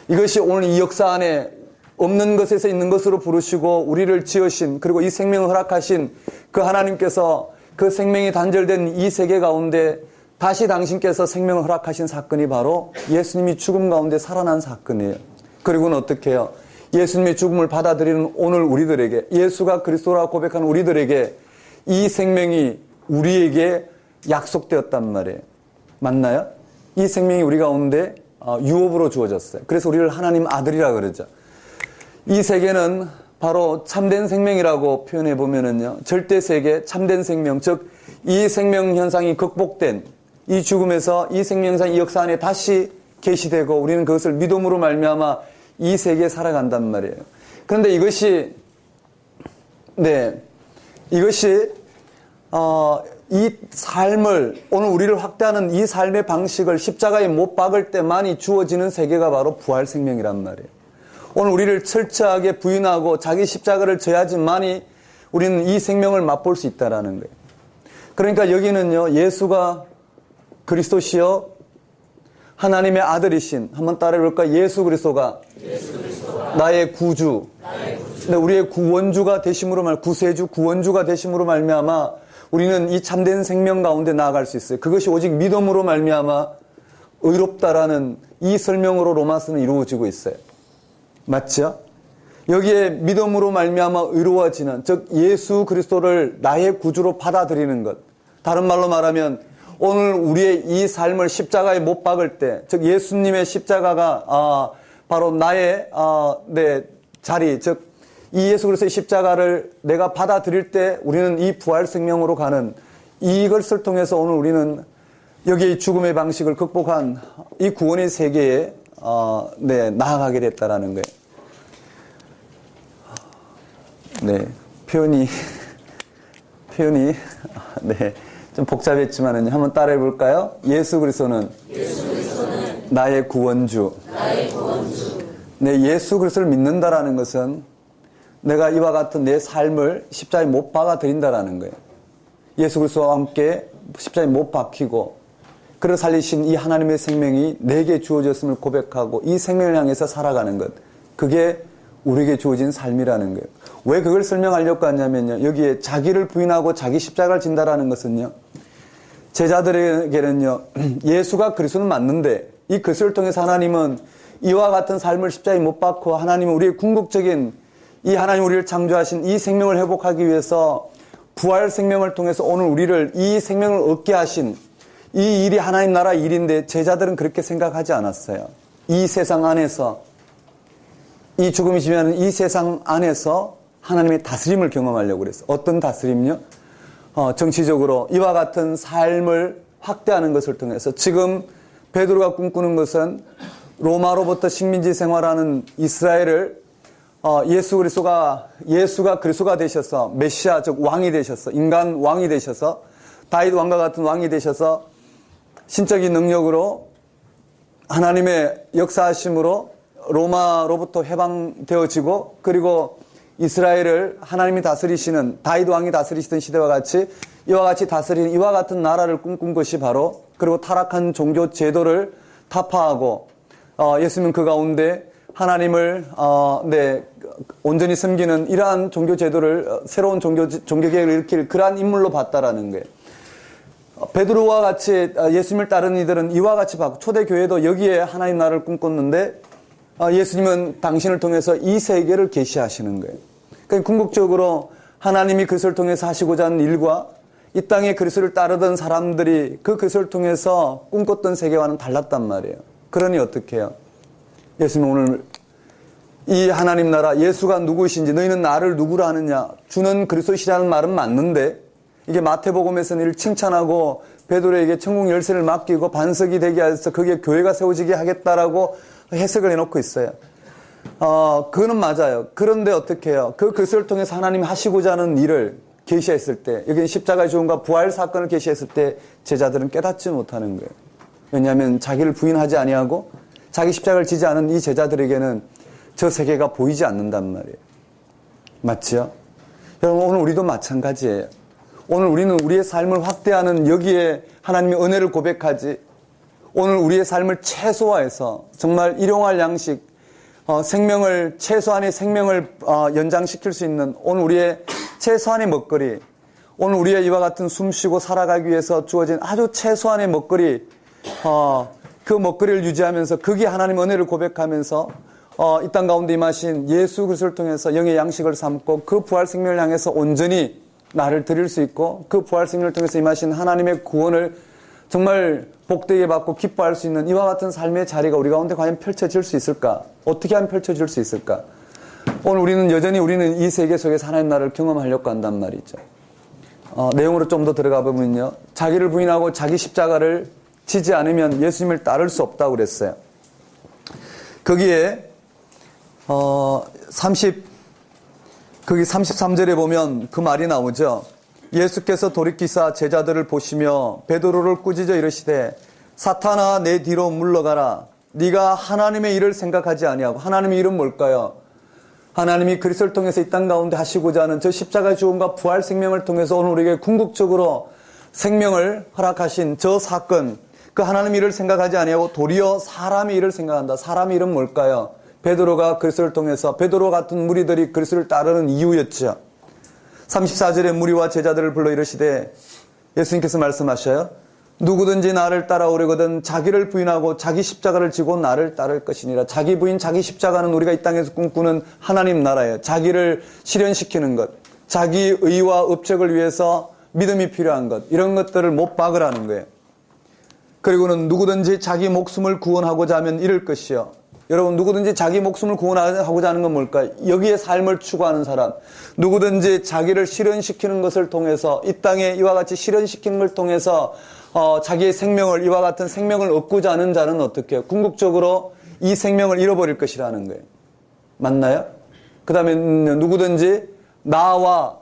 이것이 오늘 이 역사 안에 없는 것에서 있는 것으로 부르시고 우리를 지으신, 그리고 이 생명을 허락하신 그 하나님께서 그 생명이 단절된 이 세계 가운데 다시 당신께서 생명을 허락하신 사건이 바로 예수님이 죽음 가운데 살아난 사건이에요. 그리고는 어떻게 해요? 예수님의 죽음을 받아들이는 오늘 우리들에게, 예수가 그리스도라고 고백하는 우리들에게 이 생명이 우리에게 약속되었단 말이에요. 맞나요? 이 생명이 우리 가운데 유업으로 주어졌어요. 그래서 우리를 하나님 아들이라 그러죠. 이 세계는 바로 참된 생명이라고 표현해 보면은요, 절대 세계, 참된 생명, 즉 이 생명 현상이 극복된 이 죽음에서 이 생명 현상이 이 역사 안에 다시 계시되고 우리는 그것을 믿음으로 말미암아 이 세계에 살아간단 말이에요. 그런데 이것이 이 삶을, 오늘 우리를 확대하는 이 삶의 방식을 십자가에 못 박을 때만이 주어지는 세계가 바로 부활 생명이란 말이에요. 오늘 우리를 철저하게 부인하고 자기 십자가를 져야지만이 우리는 이 생명을 맛볼 수 있다라는 거예요. 그러니까 여기는요, 예수가 그리스도시요 하나님의 아들이신, 한번 따라해볼까? 예수 그리스도가 나의 구주, 근데 우리의 구원주가 되심으로 구세주, 구원주가 되심으로 말미암아 우리는 이 참된 생명 가운데 나아갈 수 있어요. 그것이 오직 믿음으로 말미암아 의롭다라는 이 설명으로 로마서는 이루어지고 있어요. 맞죠? 여기에 믿음으로 말미암아 의로워지는, 즉 예수 그리스도를 나의 구주로 받아들이는 것. 다른 말로 말하면 오늘 우리의 이 삶을 십자가에 못 박을 때, 즉 예수님의 십자가가 바로 나의 내 자리, 즉 이 예수 그리스도의 십자가를 내가 받아들일 때 우리는 이 부활 생명으로 가는, 이것을 통해서 오늘 우리는 여기의 죽음의 방식을 극복한 이 구원의 세계에 나아가게 됐다라는 거예요. 네, 표현이 좀 복잡했지만은 한번 따라해 볼까요? 예수 그리스도는 나의 구원주. 네, 예수 그리스도를 믿는다라는 것은 내가 이와 같은 내 삶을 십자가에 못 박아 드린다라는 거예요. 예수 그리스도와 함께 십자가에 못 박히고 그를 살리신 이 하나님의 생명이 내게 주어졌음을 고백하고 이 생명을 향해서 살아가는 것, 그게 우리에게 주어진 삶이라는 거예요. 왜 그걸 설명하려고 하냐면요, 여기에 자기를 부인하고 자기 십자가를 진다라는 것은요, 제자들에게는요, 예수가 그리스도는 맞는데 이 그리스도를 통해서 하나님은 이와 같은 삶을 십자가에 못 박고 하나님은 우리의 궁극적인 이 하나님 우리를 창조하신 이 생명을 회복하기 위해서 부활 생명을 통해서 오늘 우리를 이 생명을 얻게 하신 이 일이 하나님 나라 일인데, 제자들은 그렇게 생각하지 않았어요. 이 세상 안에서, 이 죽음이 지배하는 이 세상 안에서 하나님의 다스림을 경험하려고 그랬어요. 어떤 다스림요? 정치적으로 이와 같은 삶을 확대하는 것을 통해서 지금 베드로가 꿈꾸는 것은 로마로부터 식민지 생활하는 이스라엘을 예수가 그리스도가 되셔서 메시아 즉 왕이 되셔서 인간 왕이 되셔서 다윗 왕과 같은 왕이 되셔서 신적인 능력으로 하나님의 역사하심으로 로마로부터 해방되어지고 그리고 이스라엘을 하나님이 다스리시는 다윗 왕이 다스리시던 시대와 같이 이와 같이 다스리는 이와 같은 나라를 꿈꾼 것이 바로 그리고 타락한 종교 제도를 타파하고 예수님은 그 가운데 하나님을 온전히 섬기는 이러한 종교 제도를 새로운 종교개혁을 일으킬 그러한 인물로 봤다라는 거예요. 베드로와 같이 예수님을 따르는 이들은 이와 같이 봤고 초대교회도 여기에 하나님 나라를 꿈꿨는데 예수님은 당신을 통해서 이 세계를 계시하시는 거예요. 그러니까 궁극적으로 하나님이 그리스도를 통해서 하시고자 하는 일과 이 땅에 그리스도를 따르던 사람들이 그 그리스도를 통해서 꿈꿨던 세계와는 달랐단 말이에요. 그러니 어떻게 해요? 예수님 오늘 이 하나님 나라 예수가 누구이신지 너희는 나를 누구라 하느냐 주는 그리스도시라는 말은 맞는데 이게 마태복음에서는 이를 칭찬하고 베드로에게 천국 열쇠를 맡기고 반석이 되게 해서 거기에 교회가 세워지게 하겠다라고 해석을 해놓고 있어요. 그거는 맞아요. 그런데 어떻게 해요? 그 그리스도를 통해서 하나님이 하시고자 하는 일을 계시했을 때 여기는 십자가의 죽음과 부활 사건을 계시했을 때 제자들은 깨닫지 못하는 거예요. 왜냐하면 자기를 부인하지 아니하고 자기 십자가를 지지 않은 이 제자들에게는 저 세계가 보이지 않는단 말이에요. 맞죠? 여러분 오늘 우리도 마찬가지예요. 오늘 우리는 우리의 삶을 확대하는 여기에 하나님의 은혜를 고백하지 오늘 우리의 삶을 최소화해서 정말 일용할 양식 생명을 최소한의 생명을 연장시킬 수 있는 오늘 우리의 최소한의 먹거리 오늘 우리의 이와 같은 숨쉬고 살아가기 위해서 주어진 아주 최소한의 먹거리 그 먹거리를 유지하면서 거기에 하나님의 은혜를 고백하면서 이 땅 가운데 임하신 예수 그리스도를 통해서 영의 양식을 삼고 그 부활 생명을 향해서 온전히 나를 드릴 수 있고 그 부활 생명을 통해서 임하신 하나님의 구원을 정말 복되게 받고 기뻐할 수 있는 이와 같은 삶의 자리가 우리 가운데 과연 펼쳐질 수 있을까? 어떻게 하면 펼쳐질 수 있을까? 오늘 우리는 이 세계 속에서 하나님 나라를 경험하려고 한단 말이죠. 내용으로 좀 더 들어가 보면요. 자기를 부인하고 자기 십자가를 지지 않으면 예수님을 따를 수 없다고 그랬어요. 거기에 33절에 보면 그 말이 나오죠. 예수께서 돌이키사 제자들을 보시며 베드로를 꾸짖어 이르시되 사탄아 내 뒤로 물러가라. 네가 하나님의 일을 생각하지 아니하고 하나님의 일은 뭘까요? 하나님이 그리스도를 통해서 이 땅 가운데 하시고자 하는 저 십자가의 죽음과 부활 생명을 통해서 오늘 우리에게 궁극적으로 생명을 허락하신 저 사건 그 하나님의 일을 생각하지 아니하고 도리어 사람의 일을 생각한다. 사람의 일은 뭘까요? 베드로가 그리스도를 통해서 베드로 같은 무리들이 그리스도를 따르는 이유였죠. 34절에 무리와 제자들을 불러 이르시되 예수님께서 말씀하셔요. 누구든지 나를 따라오려거든 자기를 부인하고 자기 십자가를 지고 나를 따를 것이니라. 자기 부인, 자기 십자가는 우리가 이 땅에서 꿈꾸는 하나님 나라예요. 자기를 실현시키는 것, 자기 의와 업적을 위해서 믿음이 필요한 것, 이런 것들을 못 박으라는 거예요. 그리고는 누구든지 자기 목숨을 구원하고자 하면 이럴 것이요. 여러분 누구든지 자기 목숨을 구원하고자 하는 건 뭘까요? 여기에 삶을 추구하는 사람. 누구든지 자기를 실현시키는 것을 통해서 이 땅에 이와 같이 실현시키는 걸 통해서 자기의 생명을 이와 같은 생명을 얻고자 하는 자는 어떻게 해요? 궁극적으로 이 생명을 잃어버릴 것이라는 거예요. 맞나요? 그 다음에 누구든지 나와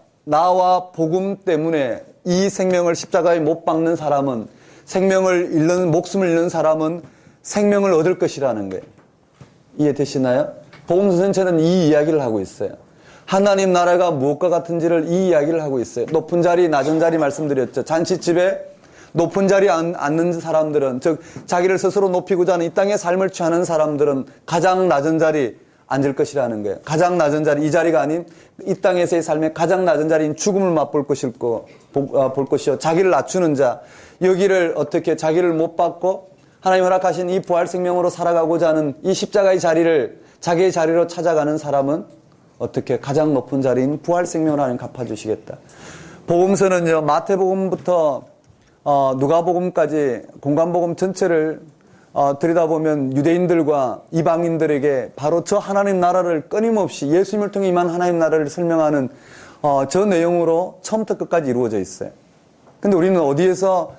복음 때문에 이 생명을 십자가에 못 박는 사람은 목숨을 잃는 사람은 생명을 얻을 것이라는 거예요. 이해되시나요? 복음서 전체는 이 이야기를 하고 있어요. 하나님 나라가 무엇과 같은지를 이 이야기를 하고 있어요. 높은 자리, 낮은 자리 말씀드렸죠. 잔치집에 높은 자리에 앉는 사람들은, 즉 자기를 스스로 높이고자 하는 이 땅의 삶을 취하는 사람들은 가장 낮은 자리 앉을 것이라는 거예요. 가장 낮은 자리, 이 자리가 아닌 이 땅에서의 삶의 가장 낮은 자리인 죽음을 맛볼 볼 것이요. 자기를 낮추는 자, 여기를 어떻게 자기를 못 받고 하나님 허락하신 이 부활 생명으로 살아가고자 하는 이 십자가의 자리를 자기의 자리로 찾아가는 사람은 어떻게 가장 높은 자리인 부활 생명을 하나님 갚아주시겠다. 복음서는요, 마태복음부터 누가복음까지 공관복음 전체를 들여다보면 유대인들과 이방인들에게 바로 저 하나님 나라를 끊임없이 예수님을 통해 임한 하나님 나라를 설명하는 저 내용으로 처음부터 끝까지 이루어져 있어요. 근데 우리는 어디에서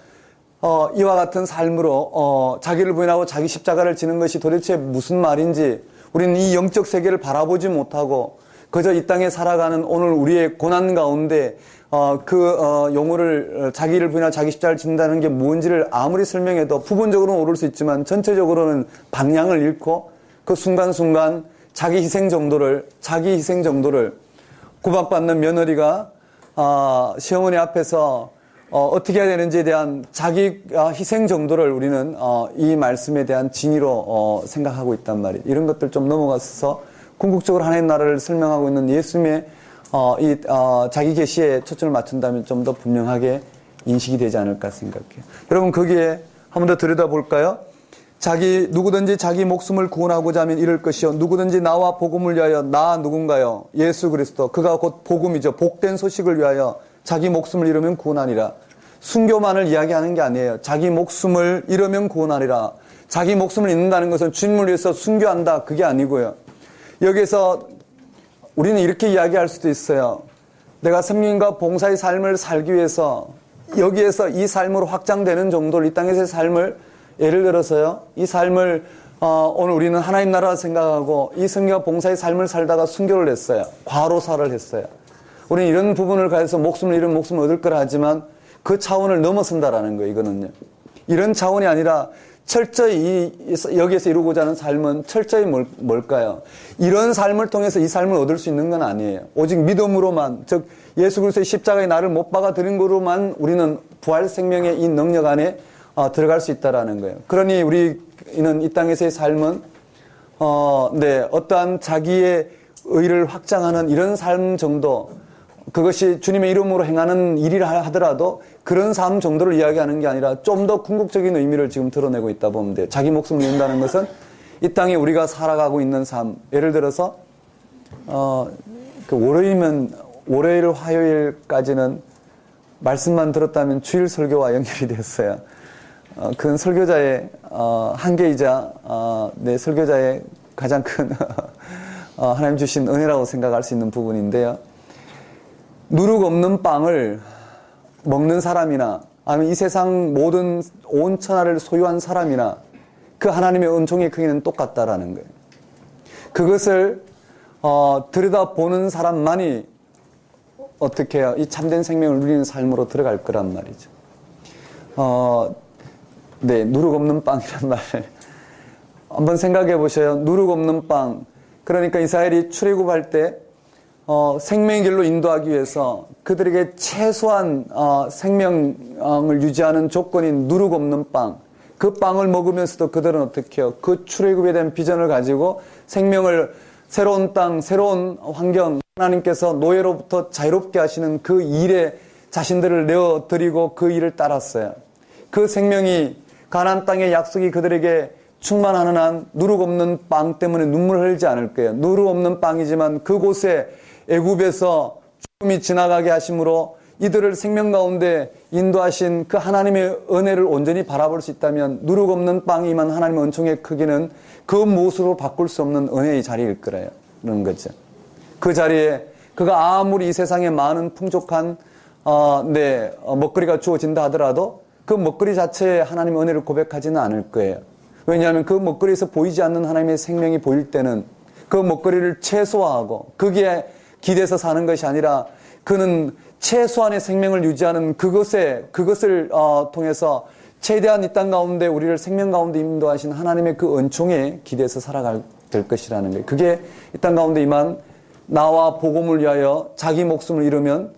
이와 같은 삶으로 자기를 부인하고 자기 십자가를 지는 것이 도대체 무슨 말인지 우리는 이 영적 세계를 바라보지 못하고 그저 이 땅에 살아가는 오늘 우리의 고난 가운데 용어를 자기를 부인하고 자기 십자가를 진다는 게 뭔지를 아무리 설명해도 부분적으로는 오를 수 있지만 전체적으로는 방향을 잃고 그 순간순간 자기 희생 정도를 구박받는 며느리가 시어머니 앞에서 어떻게 해야 되는지에 대한 자기 희생 정도를 우리는 이 말씀에 대한 진의로 생각하고 있단 말이에요. 이런 것들 좀 넘어가서 궁극적으로 하나님 나라를 설명하고 있는 예수님의 자기 계시에 초점을 맞춘다면 좀 더 분명하게 인식이 되지 않을까 생각해요. 여러분 거기에 한 번 더 들여다볼까요? 누구든지 자기 목숨을 구원하고자 하면 이럴 것이요. 누구든지 나와 복음을 위하여, 나 누군가요? 예수 그리스도. 그가 곧 복음이죠. 복된 소식을 위하여 자기 목숨을 잃으면 구원하리라. 순교만을 이야기하는 게 아니에요. 자기 목숨을 잃으면 구원하리라. 자기 목숨을 잃는다는 것은 주님을 위해서 순교한다. 그게 아니고요. 여기에서 우리는 이렇게 이야기할 수도 있어요. 내가 성령과 봉사의 삶을 살기 위해서 여기에서 이 삶으로 확장되는 정도로 이 땅에서의 삶을 예를 들어서요. 이 삶을 오늘 우리는 하나님 나라 생각하고 이 성경과 봉사의 삶을 살다가 순교를 했어요. 과로사를 했어요. 우리는 이런 부분을 가해서 목숨을 잃은 목숨을 얻을 거라 하지만 그 차원을 넘어선다라는 거예요. 이거는요. 이런 차원이 아니라 철저히 여기에서 이루고자 하는 삶은 철저히 뭘까요? 이런 삶을 통해서 이 삶을 얻을 수 있는 건 아니에요. 오직 믿음으로만, 즉 예수 그리스도의 십자가에 나를 못 박아 드린 거로만 우리는 부활 생명의 이 능력 안에 들어갈 수 있다라는 거예요. 그러니 우리는 이 땅에서의 삶은 어떠한 자기의 의를 확장하는 이런 삶 정도, 그것이 주님의 이름으로 행하는 일이라 하더라도 그런 삶 정도를 이야기하는 게 아니라 좀 더 궁극적인 의미를 지금 드러내고 있다 보면 돼요. 자기 목숨을 잃는다는 것은 이 땅에 우리가 살아가고 있는 삶, 예를 들어서 월요일, 화요일까지는 말씀만 들었다면 주일 설교와 연결이 됐어요. 그건 설교자의 한계이자 내 설교자의 가장 큰 하나님 주신 은혜라고 생각할 수 있는 부분인데요. 누룩 없는 빵을 먹는 사람이나 아니면 이 세상 모든 온 천하를 소유한 사람이나 그 하나님의 은총의 크기는 똑같다라는 거예요. 그것을 들여다보는 사람만이 어떻게 해요? 이 참된 생명을 누리는 삶으로 들어갈 거란 말이죠. 누룩 없는 빵이란 말 한번 생각해 보셔요. 누룩 없는 빵. 그러니까 이스라엘이 출애굽할 때 생명의 길로 인도하기 위해서 그들에게 최소한 생명을 유지하는 조건인 누룩 없는 빵. 그 빵을 먹으면서도 그들은 어떻게 해요? 그 출애굽에 대한 비전을 가지고 생명을 새로운 땅, 새로운 환경, 하나님께서 노예로부터 자유롭게 하시는 그 일에 자신들을 내어드리고 그 일을 따랐어요. 그 생명이 가나안 땅의 약속이 그들에게 충만하는 한 누룩 없는 빵 때문에 눈물을 흘리지 않을 거예요. 누룩 없는 빵이지만 그곳에 애굽에서 죽음이 지나가게 하심으로 이들을 생명 가운데 인도하신 그 하나님의 은혜를 온전히 바라볼 수 있다면 누룩 없는 빵이 임한 하나님의 은총의 크기는 그 무엇으로 바꿀 수 없는 은혜의 자리일 거예요. 그런 거죠. 그 자리에 그가 아무리 이 세상에 많은 풍족한 먹거리가 주어진다 하더라도 그 먹거리 자체에 하나님의 은혜를 고백하지는 않을 거예요. 왜냐하면 그 먹거리에서 보이지 않는 하나님의 생명이 보일 때는 그 먹거리를 최소화하고 거기에 기대서 사는 것이 아니라 그는 최소한의 생명을 유지하는 그것을 통해서 최대한 이 땅 가운데 우리를 생명 가운데 인도하신 하나님의 그 은총에 기대서 살아갈 될 것이라는 거예요. 그게 이 땅 가운데 임한 나와 복음을 위하여 자기 목숨을 잃으면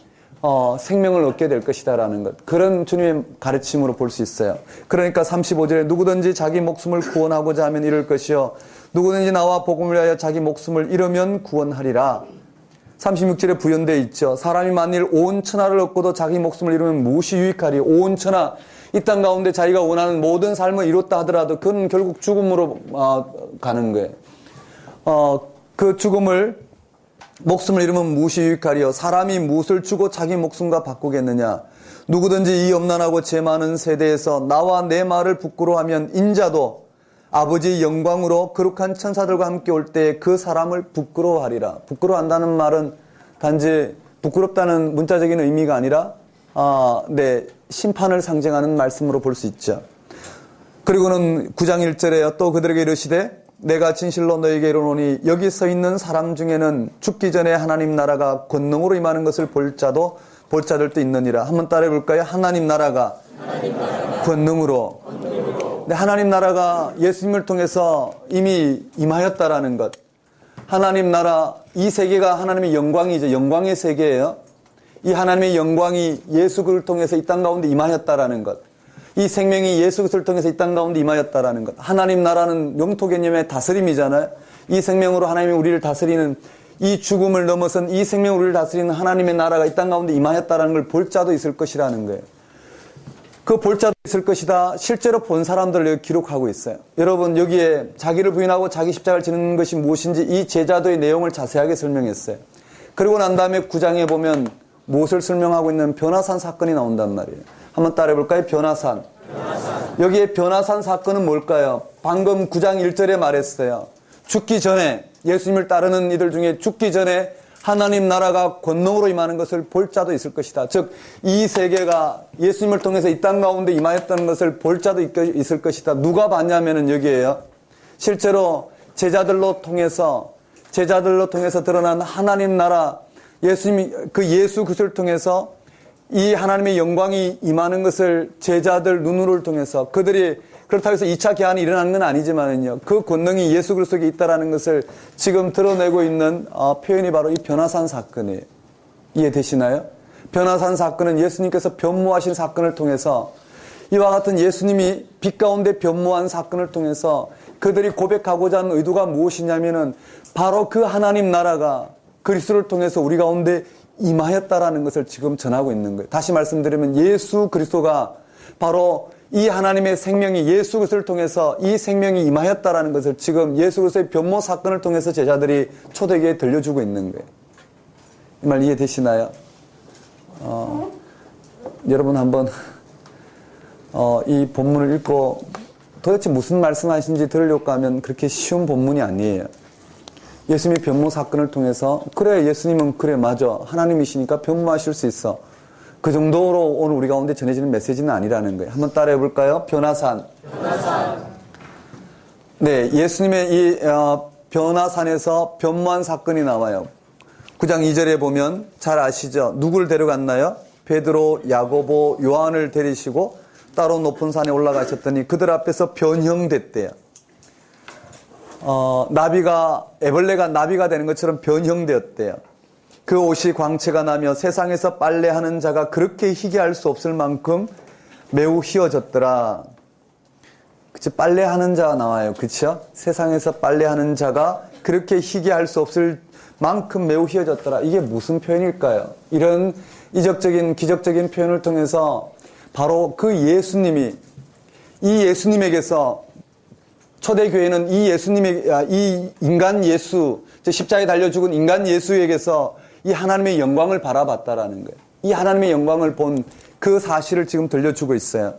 생명을 얻게 될 것이다라는 것. 그런 주님의 가르침으로 볼 수 있어요. 그러니까 35절에 누구든지 자기 목숨을 구원하고자 하면 이럴 것이요. 누구든지 나와 복음을 위하여 자기 목숨을 잃으면 구원하리라. 36절에 부연되어 있죠. 사람이 만일 온 천하를 얻고도 자기 목숨을 잃으면 무엇이 유익하리. 온 천하, 이 땅 가운데 자기가 원하는 모든 삶을 이뤘다 하더라도 그는 결국 죽음으로 가는 거예요. 그 목숨을 잃으면 무엇이 유익하리요. 사람이 무엇을 주고 자기 목숨과 바꾸겠느냐. 누구든지 이 염난하고 죄 많은 세대에서 나와 내 말을 부끄러워하면 인자도 아버지의 영광으로 거룩한 천사들과 함께 올 때 그 사람을 부끄러워하리라. 부끄러워한다는 말은 단지 부끄럽다는 문자적인 의미가 아니라 심판을 상징하는 말씀으로 볼 수 있죠. 그리고는 9장 1절에 또 그들에게 이르시되 내가 진실로 너에게 이르노니 여기 서 있는 사람 중에는 죽기 전에 하나님 나라가 권능으로 임하는 것을 볼 자들도 있느니라. 한번 따라해 볼까요? 하나님 나라가 권능으로. 근데 하나님 나라가 예수님을 통해서 이미 임하였다라는 것. 하나님 나라, 이 세계가 하나님의 영광이죠. 영광의 세계예요. 이 하나님의 영광이 예수 그리스도를 통해서 이 땅 가운데 임하였다라는 것. 이 생명이 예수 그리스도를 통해서 이 땅 가운데 임하였다라는 것. 하나님 나라는 영토 개념의 다스림이잖아요. 이 생명으로 하나님이 우리를 다스리는, 이 죽음을 넘어선 이 생명으로 우리를 다스리는 하나님의 나라가 이 땅 가운데 임하였다라는 걸 볼 자도 있을 것이라는 거예요. 그 볼 자도 있을 것이다. 실제로 본 사람들을 기록하고 있어요. 여러분, 여기에 자기를 부인하고 자기 십자가를 지는 것이 무엇인지 이 제자도의 내용을 자세하게 설명했어요. 그리고 난 다음에 9장에 보면 무엇을 설명하고 있는 변화산 사건이 나온단 말이에요. 한번 따라해 볼까요? 변화산. 여기에 변화산 사건은 뭘까요? 방금 9장 1절에 말했어요. 죽기 전에, 예수님을 따르는 이들 중에 죽기 전에 하나님 나라가 권능으로 임하는 것을 볼 자도 있을 것이다. 즉, 이 세계가 예수님을 통해서 이 땅 가운데 임하였다는 것을 볼 자도 있을 것이다. 누가 봤냐면은 여기에요. 실제로 제자들로 통해서 드러난 하나님 나라, 예수님이, 그 예수 그리스도를 통해서 이 하나님의 영광이 임하는 것을 제자들 눈으로 통해서, 그들이 그렇다고 해서 2차 개한이 일어나는 건 아니지만은요, 그 권능이 예수 그리스도에 있다라는 것을 지금 드러내고 있는 표현이 바로 이 변화산 사건이에요. 이해되시나요? 변화산 사건은 예수님께서 변모하신 사건을 통해서, 이와 같은 예수님이 빛 가운데 변모한 사건을 통해서 그들이 고백하고자 하는 의도가 무엇이냐면은 바로 그 하나님 나라가 그리스도를 통해서 우리 가운데 임하였다라는 것을 지금 전하고 있는 거예요. 다시 말씀드리면 예수 그리스도가 바로 이 하나님의 생명이 예수 그리스도를 통해서 이 생명이 임하였다라는 것을 지금 예수 그리스도의 변모 사건을 통해서 제자들이 초대교회에 들려주고 있는 거예요. 이 말 이해되시나요? 여러분 한번 이 본문을 읽고 도대체 무슨 말씀하신지 들으려고 하면 그렇게 쉬운 본문이 아니에요. 예수님의 변모 사건을 통해서 그래, 예수님은 그래, 맞아, 하나님이시니까 변모하실 수 있어. 그 정도로 오늘 우리 가운데 전해지는 메시지는 아니라는 거예요. 한번 따라해 볼까요? 변화산. 네, 예수님의 이 변화산에서 변모한 사건이 나와요. 9장 2절에 보면 잘 아시죠? 누구를 데려갔나요? 베드로, 야고보, 요한을 데리시고 따로 높은 산에 올라가셨더니 그들 앞에서 변형됐대요. 애벌레가 나비가 되는 것처럼 변형되었대요. 그 옷이 광채가 나며 세상에서 빨래하는 자가 그렇게 희게할 수 없을 만큼 매우 희어졌더라. 그치? 빨래하는 자가 나와요. 그쵸? 세상에서 빨래하는 자가 그렇게 희게할 수 없을 만큼 매우 희어졌더라. 이게 무슨 표현일까요? 이런 이적적인, 기적적인 표현을 통해서 바로 그 예수님이, 이 예수님에게서 초대교회는 이 인간 예수, 십자가에 달려 죽은 인간 예수에게서 이 하나님의 영광을 바라봤다라는 거예요. 이 하나님의 영광을 본 그 사실을 지금 들려주고 있어요.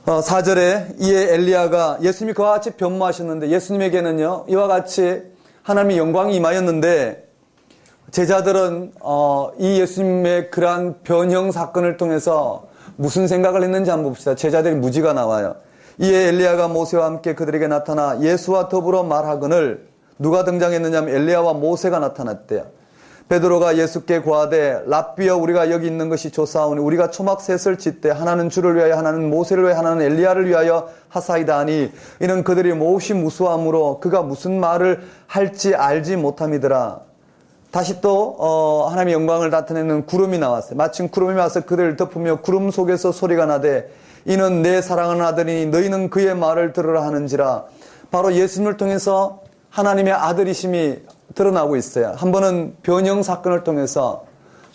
4절에 이에 엘리야가, 예수님이 그와 같이 변모하셨는데 예수님에게는요, 이와 같이 하나님의 영광이 임하였는데 제자들은 이 예수님의 그러한 변형 사건을 통해서 무슨 생각을 했는지 한번 봅시다. 제자들의 무지가 나와요. 이에 엘리야가 모세와 함께 그들에게 나타나 예수와 더불어 말하거늘, 누가 등장했느냐면 엘리야와 모세가 나타났대요. 베드로가 예수께 고하되 랍비여, 우리가 여기 있는 것이 좋사오니 우리가 초막셋을 짓되 하나는 주를 위하여 하나는 모세를 위하여 하나는 엘리야를 위하여 하사이다 하니, 이는 그들이 몹시 무수함으로 그가 무슨 말을 할지 알지 못함이더라. 다시 또 하나님의 영광을 나타내는 구름이 나왔어요. 마침 구름이 와서 그들을 덮으며 구름 속에서 소리가 나되 이는 내 사랑하는 아들이니 너희는 그의 말을 들으라 하는지라. 바로 예수님을 통해서 하나님의 아들이심이 드러나고 있어요. 한 번은 변형 사건을 통해서,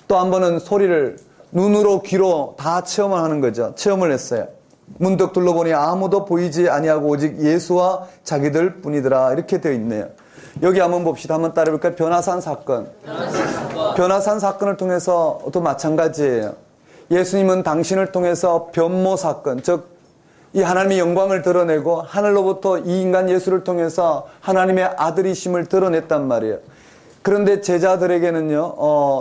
또 한 번은 소리를 눈으로 귀로 다 체험을 하는 거죠. 체험을 했어요. 문득 둘러보니 아무도 보이지 아니하고 오직 예수와 자기들 뿐이더라. 이렇게 되어 있네요. 여기 한번 봅시다. 한번 따라해볼까요? 변화산 사건. 변화산 사건을 통해서 또 마찬가지예요. 예수님은 당신을 통해서 변모 사건, 즉 이 하나님의 영광을 드러내고 하늘로부터 이 인간 예수를 통해서 하나님의 아들이심을 드러냈단 말이에요. 그런데 제자들에게는요,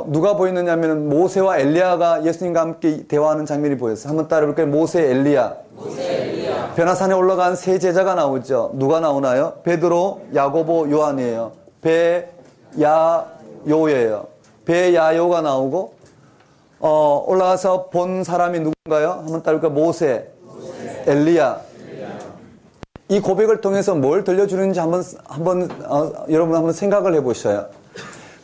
누가 보였느냐면 모세와 엘리야가 예수님과 함께 대화하는 장면이 보였어요. 한번 따라해볼까요? 모세, 엘리야. 변화산에 올라간 세 제자가 나오죠. 누가 나오나요? 베드로, 야고보, 요한이에요. 베야요예요. 베야요가 나오고 올라가서 본 사람이 누군가요? 한번 따라해볼까요? 모세, 엘리야. 이 고백을 통해서 뭘 들려주는지 여러분 한번 생각을 해보셔요.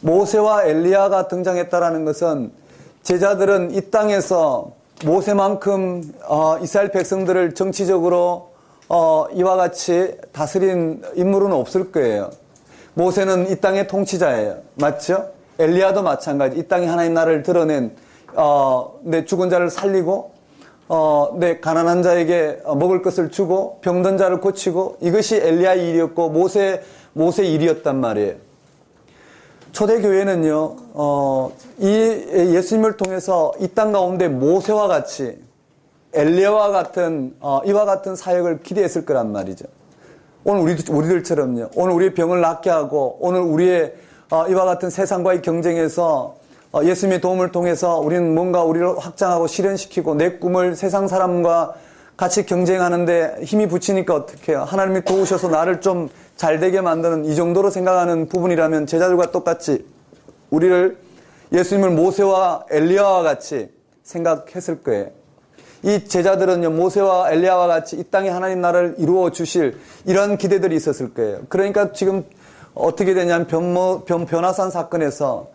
모세와 엘리야가 등장했다라는 것은 제자들은 이 땅에서 모세만큼 이스라엘 백성들을 정치적으로 이와 같이 다스린 인물은 없을 거예요. 모세는 이 땅의 통치자예요. 맞죠? 엘리야도 마찬가지. 이 땅에 하나님 나라를 드러낸 내 죽은 자를 살리고 내 가난한 자에게 먹을 것을 주고 병든 자를 고치고 이것이 엘리야의 일이었고 모세의 일이었단 말이에요. 초대교회는요, 이 예수님을 통해서 이 땅 가운데 모세와 같이 엘리야와 같은 이와 같은 사역을 기대했을 거란 말이죠. 오늘 우리들처럼요. 오늘 우리의 병을 낫게 하고 오늘 우리의 이와 같은 세상과의 경쟁에서 예수님의 도움을 통해서 우리는 뭔가 우리를 확장하고 실현시키고 내 꿈을 세상 사람과 같이 경쟁하는데 힘이 붙이니까 어떻게 해요? 하나님이 도우셔서 나를 좀 잘되게 만드는 이 정도로 생각하는 부분이라면 제자들과 똑같이 우리를 예수님을 모세와 엘리야와 같이 생각했을 거예요. 이 제자들은요, 모세와 엘리야와 같이 이 땅에 하나님 나라를 이루어 주실 이런 기대들이 있었을 거예요. 그러니까 지금 어떻게 되냐면 변화산 사건에서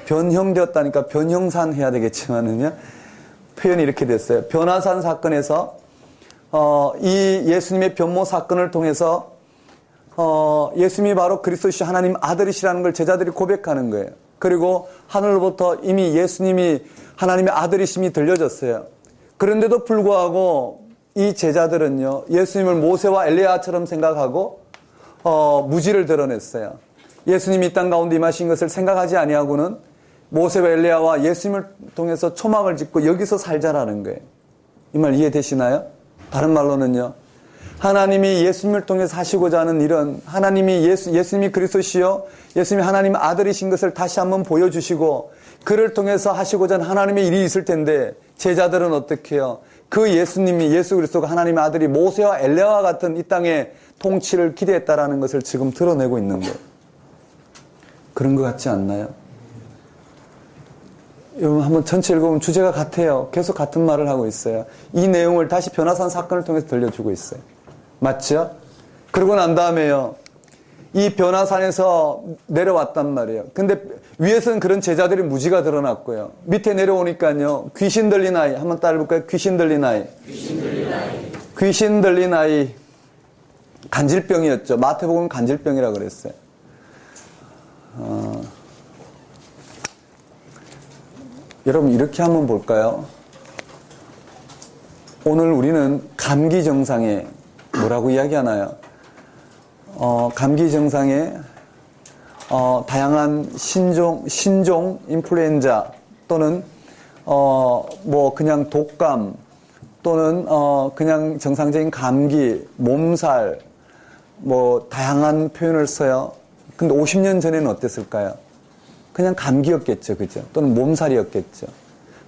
변형되었다니까 변형산 해야 되겠지만은요, 표현이 이렇게 됐어요. 변화산 사건에서 이 예수님의 변모 사건을 통해서 예수님이 바로 그리스도시 하나님 아들이시라는 걸 제자들이 고백하는 거예요. 그리고 하늘로부터 이미 예수님이 하나님의 아들이심이 들려졌어요. 그런데도 불구하고 이 제자들은요, 예수님을 모세와 엘리야처럼 생각하고 무지를 드러냈어요. 예수님이 이 땅 가운데 임하신 것을 생각하지 아니하고는 모세와 엘리야와 예수님을 통해서 초막을 짓고 여기서 살자라는 거예요. 이 말 이해되시나요? 다른 말로는요, 하나님이 예수님을 통해서 하시고자 하는 일은 하나님이 예수님이 그리스도시요 예수님이 하나님 아들이신 것을 다시 한번 보여주시고 그를 통해서 하시고자 하는 하나님의 일이 있을 텐데 제자들은 어떻게 해요? 그 예수님이 예수 그리스도가 하나님의 아들이 모세와 엘리야와 같은 이 땅의 통치를 기대했다라는 것을 지금 드러내고 있는 거예요. 그런 것 같지 않나요? 여러분 한번 전체 읽어보면 주제가 같아요. 계속 같은 말을 하고 있어요. 이 내용을 다시 변화산 사건을 통해서 들려주고 있어요. 맞죠? 그러고 난 다음에요, 이 변화산에서 내려왔단 말이에요. 근데 위에서는 그런 제자들이 무지가 드러났고요. 밑에 내려오니까요, 귀신 들린 아이 한번 따라해볼까요? 귀신 들린 아이. 귀신 들린 아이. 간질병이었죠. 마태복음 간질병이라고 그랬어요. 여러분 이렇게 한번 볼까요? 오늘 우리는 감기 증상에 뭐라고 이야기하나요? 감기 증상에 다양한 신종 인플루엔자 또는 뭐 그냥 독감 또는 그냥 정상적인 감기, 몸살 뭐 다양한 표현을 써요. 근데 50년 전에는 어땠을까요? 그냥 감기였겠죠, 그죠? 또는 몸살이었겠죠.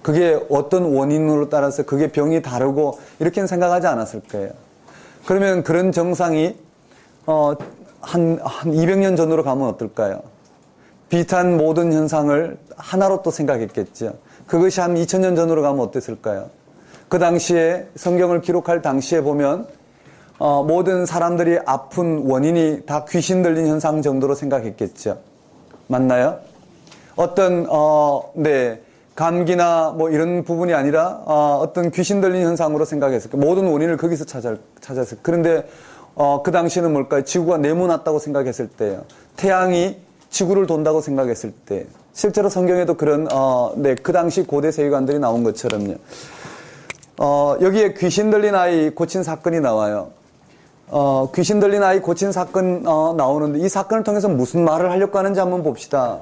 그게 어떤 원인으로 따라서 그게 병이 다르고 이렇게는 생각하지 않았을 거예요. 그러면 그런 증상이 한 200년 전으로 가면 어떨까요? 비슷한 모든 현상을 하나로 또 생각했겠죠. 그것이 한 2000년 전으로 가면 어땠을까요? 그 당시에 성경을 기록할 당시에 보면 모든 사람들이 아픈 원인이 다 귀신 들린 현상 정도로 생각했겠죠. 맞나요? 어떤 감기나 뭐 이런 부분이 아니라 어떤 귀신 들린 현상으로 생각했을 거예요. 모든 원인을 거기서 찾았을. 그런데 그 당시에는 뭘까요? 지구가 네모났다고 생각했을 때요. 태양이 지구를 돈다고 생각했을 때. 실제로 성경에도 그런 그 당시 고대 세계관들이 나온 것처럼요. 여기에 귀신 들린 아이 고친 사건이 나와요. 귀신 들린 아이 고친 사건 나오는데 이 사건을 통해서 무슨 말을 하려고 하는지 한번 봅시다.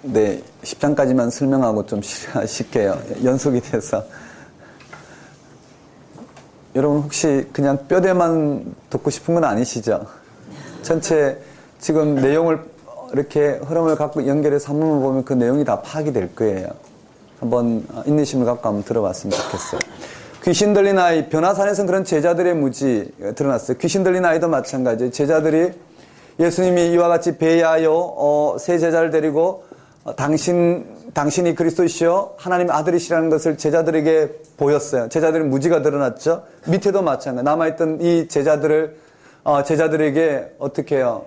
10장까지만 설명하고 좀 쉽게요. 연속이 돼서. 여러분 혹시 그냥 뼈대만 듣고 싶은 건 아니시죠? 전체 지금 내용을 이렇게 흐름을 갖고 연결해서 한 번만 보면 그 내용이 다 파악이 될 거예요. 한번 인내심을 갖고 한번 들어봤으면 좋겠어요. 귀신 들린 아이, 변화산에서는 그런 제자들의 무지 드러났어요. 귀신 들린 아이도 마찬가지예요. 제자들이 예수님이 이와 같이 배야여 세 제자를 데리고 당신이 그리스도이시여 하나님의 아들이시라는 것을 제자들에게 보였어요. 제자들의 무지가 드러났죠. 밑에도 마찬가지. 남아있던 이 제자들에게 어떻게 해요?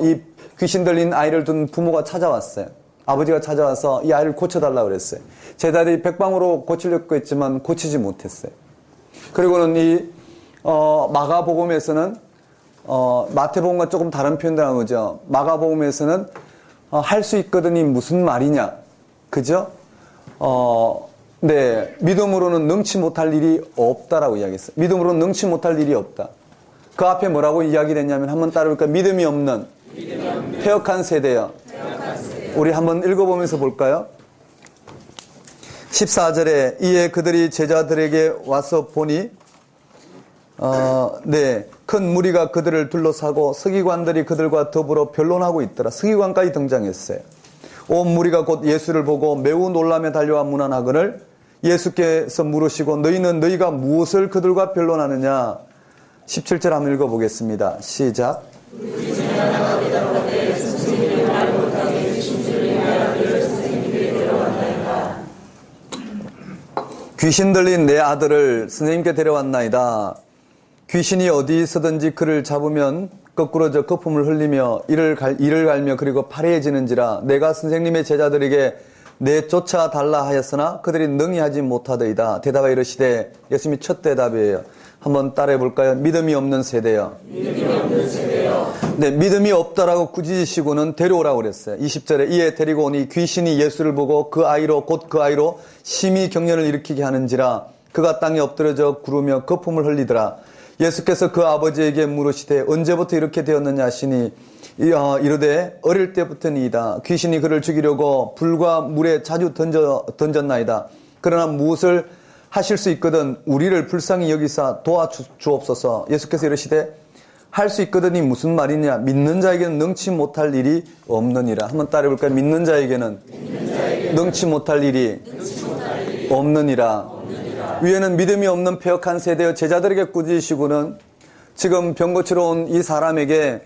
이 귀신 들린 아이를 둔 부모가 찾아왔어요. 아버지가 찾아와서 이 아이를 고쳐달라고 그랬어요. 제자들이 백방으로 고치려고 했지만 고치지 못했어요. 그리고는 이 마가복음에서는 마태복음과 조금 다른 표현을 한 거죠. 마가복음에서는 할 수 있거든이 무슨 말이냐, 그죠? 네, 믿음으로는 능치 못할 일이 없다라고 이야기했어요. 믿음으로는 능치 못할 일이 없다. 그 앞에 뭐라고 이야기됐냐면 한번 따라볼까요? 믿음이 없는 패역한 세대요. 우리 한번 읽어보면서 볼까요? 14절에 이에 그들이 제자들에게 와서 보니 큰 무리가 그들을 둘러싸고 서기관들이 그들과 더불어 변론하고 있더라. 서기관까지 등장했어요. 온 무리가 곧 예수를 보고 매우 놀라며 달려와 문안하거늘 예수께서 물으시고 너희가 무엇을 그들과 변론하느냐. 17절 한번 읽어보겠습니다. 시작. 귀신 들린 내 아들을 선생님께 데려왔나이다. 귀신이 어디 있어든지 그를 잡으면 거꾸로 저 거품을 흘리며 이를 갈며 그리고 파래해지는지라 내가 선생님의 제자들에게 내쫓아 달라 하였으나 그들이 능히 하지 못하더이다. 대답하여 이르시되 예수님이 첫 대답이에요. 한번 따라해 볼까요? 믿음이 없는 세대요. 네, 믿음이 없다라고 꾸짖으시고는 데려오라고 그랬어요. 20절에 이에 데리고 오니 귀신이 예수를 보고 그 아이로 심히 경련을 일으키게 하는지라 그가 땅에 엎드려져 구르며 거품을 흘리더라. 예수께서 그 아버지에게 물으시되 언제부터 이렇게 되었느냐 하시니 이르되 어릴 때부터니이다. 귀신이 그를 죽이려고 불과 물에 자주 던졌나이다. 그러나 무엇을 하실 수 있거든 우리를 불쌍히 여기사 도와주옵소서. 예수께서 이르시되 할 수 있거든이 무슨 말이냐. 믿는 자에게는 능치 못할 일이 없느니라. 한번 따라해볼까요? 믿는 자에게는 능치 못할 일이 없느니라. 위에는 믿음이 없는 패역한 세대여 제자들에게 꾸짖으시고는 지금 병 고치러 온 이 사람에게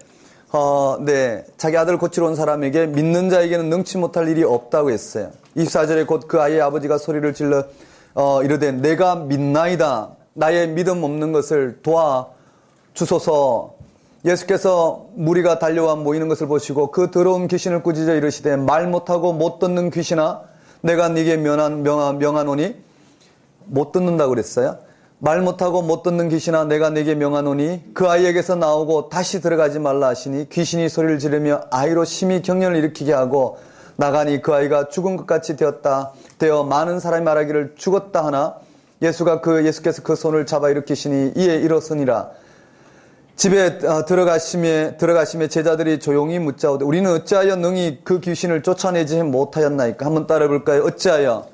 자기 아들 고치러 온 사람에게 믿는 자에게는 능치 못할 일이 없다고 했어요. 24절에 곧 그 아이의 아버지가 소리를 질러 이르되 내가 믿나이다. 나의 믿음 없는 것을 도와주소서. 예수께서 무리가 달려와 모이는 것을 보시고 그 더러운 귀신을 꾸짖어 이르시되 말 못하고 못 듣는 귀신아 내가 네게 명하노니 못 듣는다고 그랬어요. 말 못하고 못 듣는 귀신아 내가 네게 명하노니 그 아이에게서 나오고 다시 들어가지 말라 하시니 귀신이 소리를 지르며 아이로 심히 경련을 일으키게 하고 나가니 그 아이가 죽은 것 같이 되어 많은 사람이 말하기를 죽었다 하나 예수께서 그 손을 잡아 일으키시니 이에 일어서니라. 집에 들어가심에 제자들이 조용히 묻자오되 우리는 어찌하여 능히 그 귀신을 쫓아내지 못하였나이까. 한번 따라해볼까요? 어찌하여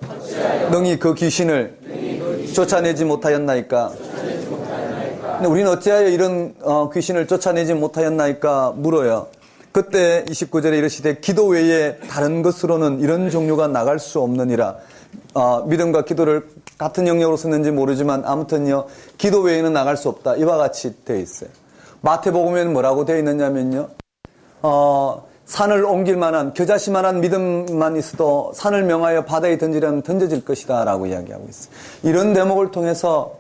능히 그 귀신을 쫓아내지 못하였나이까. 근데 우리는 어찌하여 이런 귀신을 쫓아내지 못하였나이까 물어요. 그때 29절에 이르시되 기도 외에 다른 것으로는 이런 종류가 나갈 수 없느니라. 믿음과 기도를 같은 영역으로 썼는지 모르지만 아무튼요 기도 외에는 나갈 수 없다. 이와 같이 되어 있어요. 마태복음에는 뭐라고 되어 있느냐면요 산을 옮길 만한 겨자씨만한 믿음만 있어도 산을 명하여 바다에 던지려면 던져질 것이다 라고 이야기하고 있어요. 이런 대목을 통해서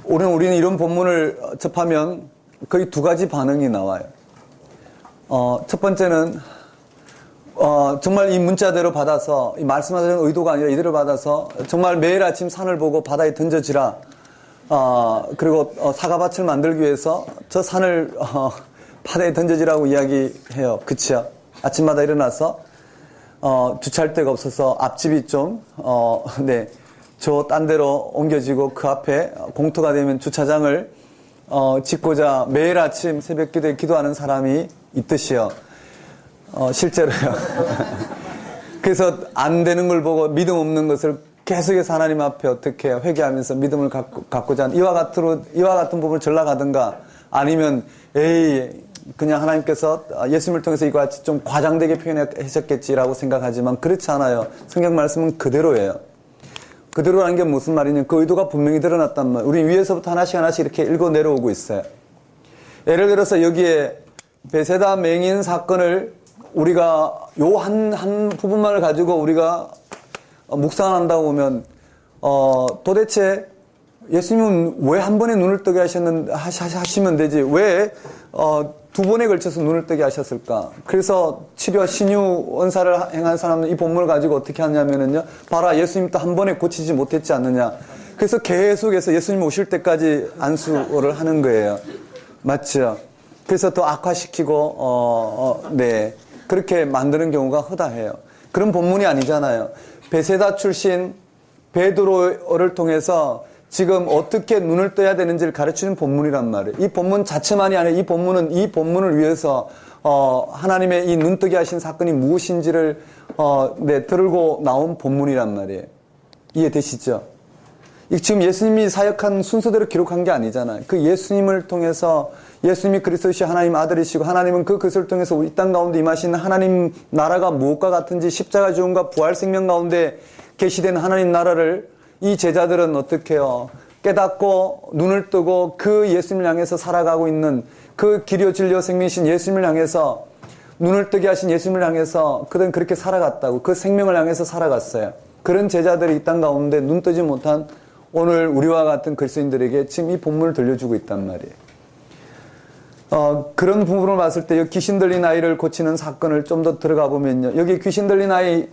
우리는 이런 본문을 접하면 거의 두 가지 반응이 나와요. 첫 번째는 정말 이 문자대로 받아서 이 말씀하자는 의도가 아니라 이대로 받아서 정말 매일 아침 산을 보고 바다에 던져지라. 그리고 사과밭을 만들기 위해서 저 산을 바다에 던져지라고 이야기해요. 그치요? 아침마다 일어나서 주차할 데가 없어서 앞집이 좀 저 딴 데로 옮겨지고 그 앞에 공터가 되면 주차장을 짓고자 매일 아침 새벽 기도에 기도하는 사람이 있듯이요. 실제로요. 그래서 안 되는 걸 보고 믿음 없는 것을 계속해서 하나님 앞에 어떻게 회개하면서 믿음을 갖고자 하는 이와 같은 부분을 전락하든가 아니면 그냥 하나님께서 예수님을 통해서 이와 같이 좀 과장되게 표현하셨겠지라고 생각하지만 그렇지 않아요. 성경 말씀은 그대로예요. 그대로라는 게 무슨 말이냐? 그 의도가 분명히 드러났단 말이에요. 우리 위에서부터 하나씩 하나씩 이렇게 읽어 내려오고 있어요. 예를 들어서 여기에 베세다 맹인 사건을 우리가 요 한 부분만을 가지고 우리가 묵상한다고 보면 도대체 예수님은 왜 한 번에 눈을 뜨게 하시면 되지? 왜 두 번에 걸쳐서 눈을 뜨게 하셨을까? 그래서 치료와 신유 원사를 행한 사람은 이 본문을 가지고 어떻게 하냐면은요. 봐라, 예수님도 한 번에 고치지 못했지 않느냐. 그래서 계속해서 예수님 오실 때까지 안수를 하는 거예요. 맞죠? 그래서 더 악화시키고 네. 그렇게 만드는 경우가 허다해요. 그런 본문이 아니잖아요. 베세다 출신 베드로를 통해서 지금 어떻게 눈을 떠야 되는지를 가르치는 본문이란 말이에요. 이 본문 자체만이 아니라 이 본문을 위해서 하나님의 이 눈뜨게 하신 사건이 무엇인지를 들고 나온 본문이란 말이에요. 이해되시죠? 지금 예수님이 사역한 순서대로 기록한 게 아니잖아요. 그 예수님을 통해서 예수님이 그리스도시여 하나님 아들이시고 하나님은 그 그리스도를 통해서 이 땅 가운데 임하시는 하나님 나라가 무엇과 같은지 십자가 죽음과 부활 생명 가운데 계시된 하나님 나라를 이 제자들은 어떻게 해요? 깨닫고 눈을 뜨고 그 예수님을 향해서 살아가고 있는 그 길이요 진리요 생명이신 예수님을 향해서 눈을 뜨게 하신 예수님을 향해서 그들은 그렇게 살아갔다고 그 생명을 향해서 살아갔어요. 그런 제자들이 이 땅 가운데 눈 뜨지 못한 오늘 우리와 같은 그리스도인들에게 지금 이 본문을 들려주고 있단 말이에요. 그런 부분을 봤을 때 귀신 들린 아이를 고치는 사건을 좀 더 들어가 보면요. 여기 귀신 들린 아이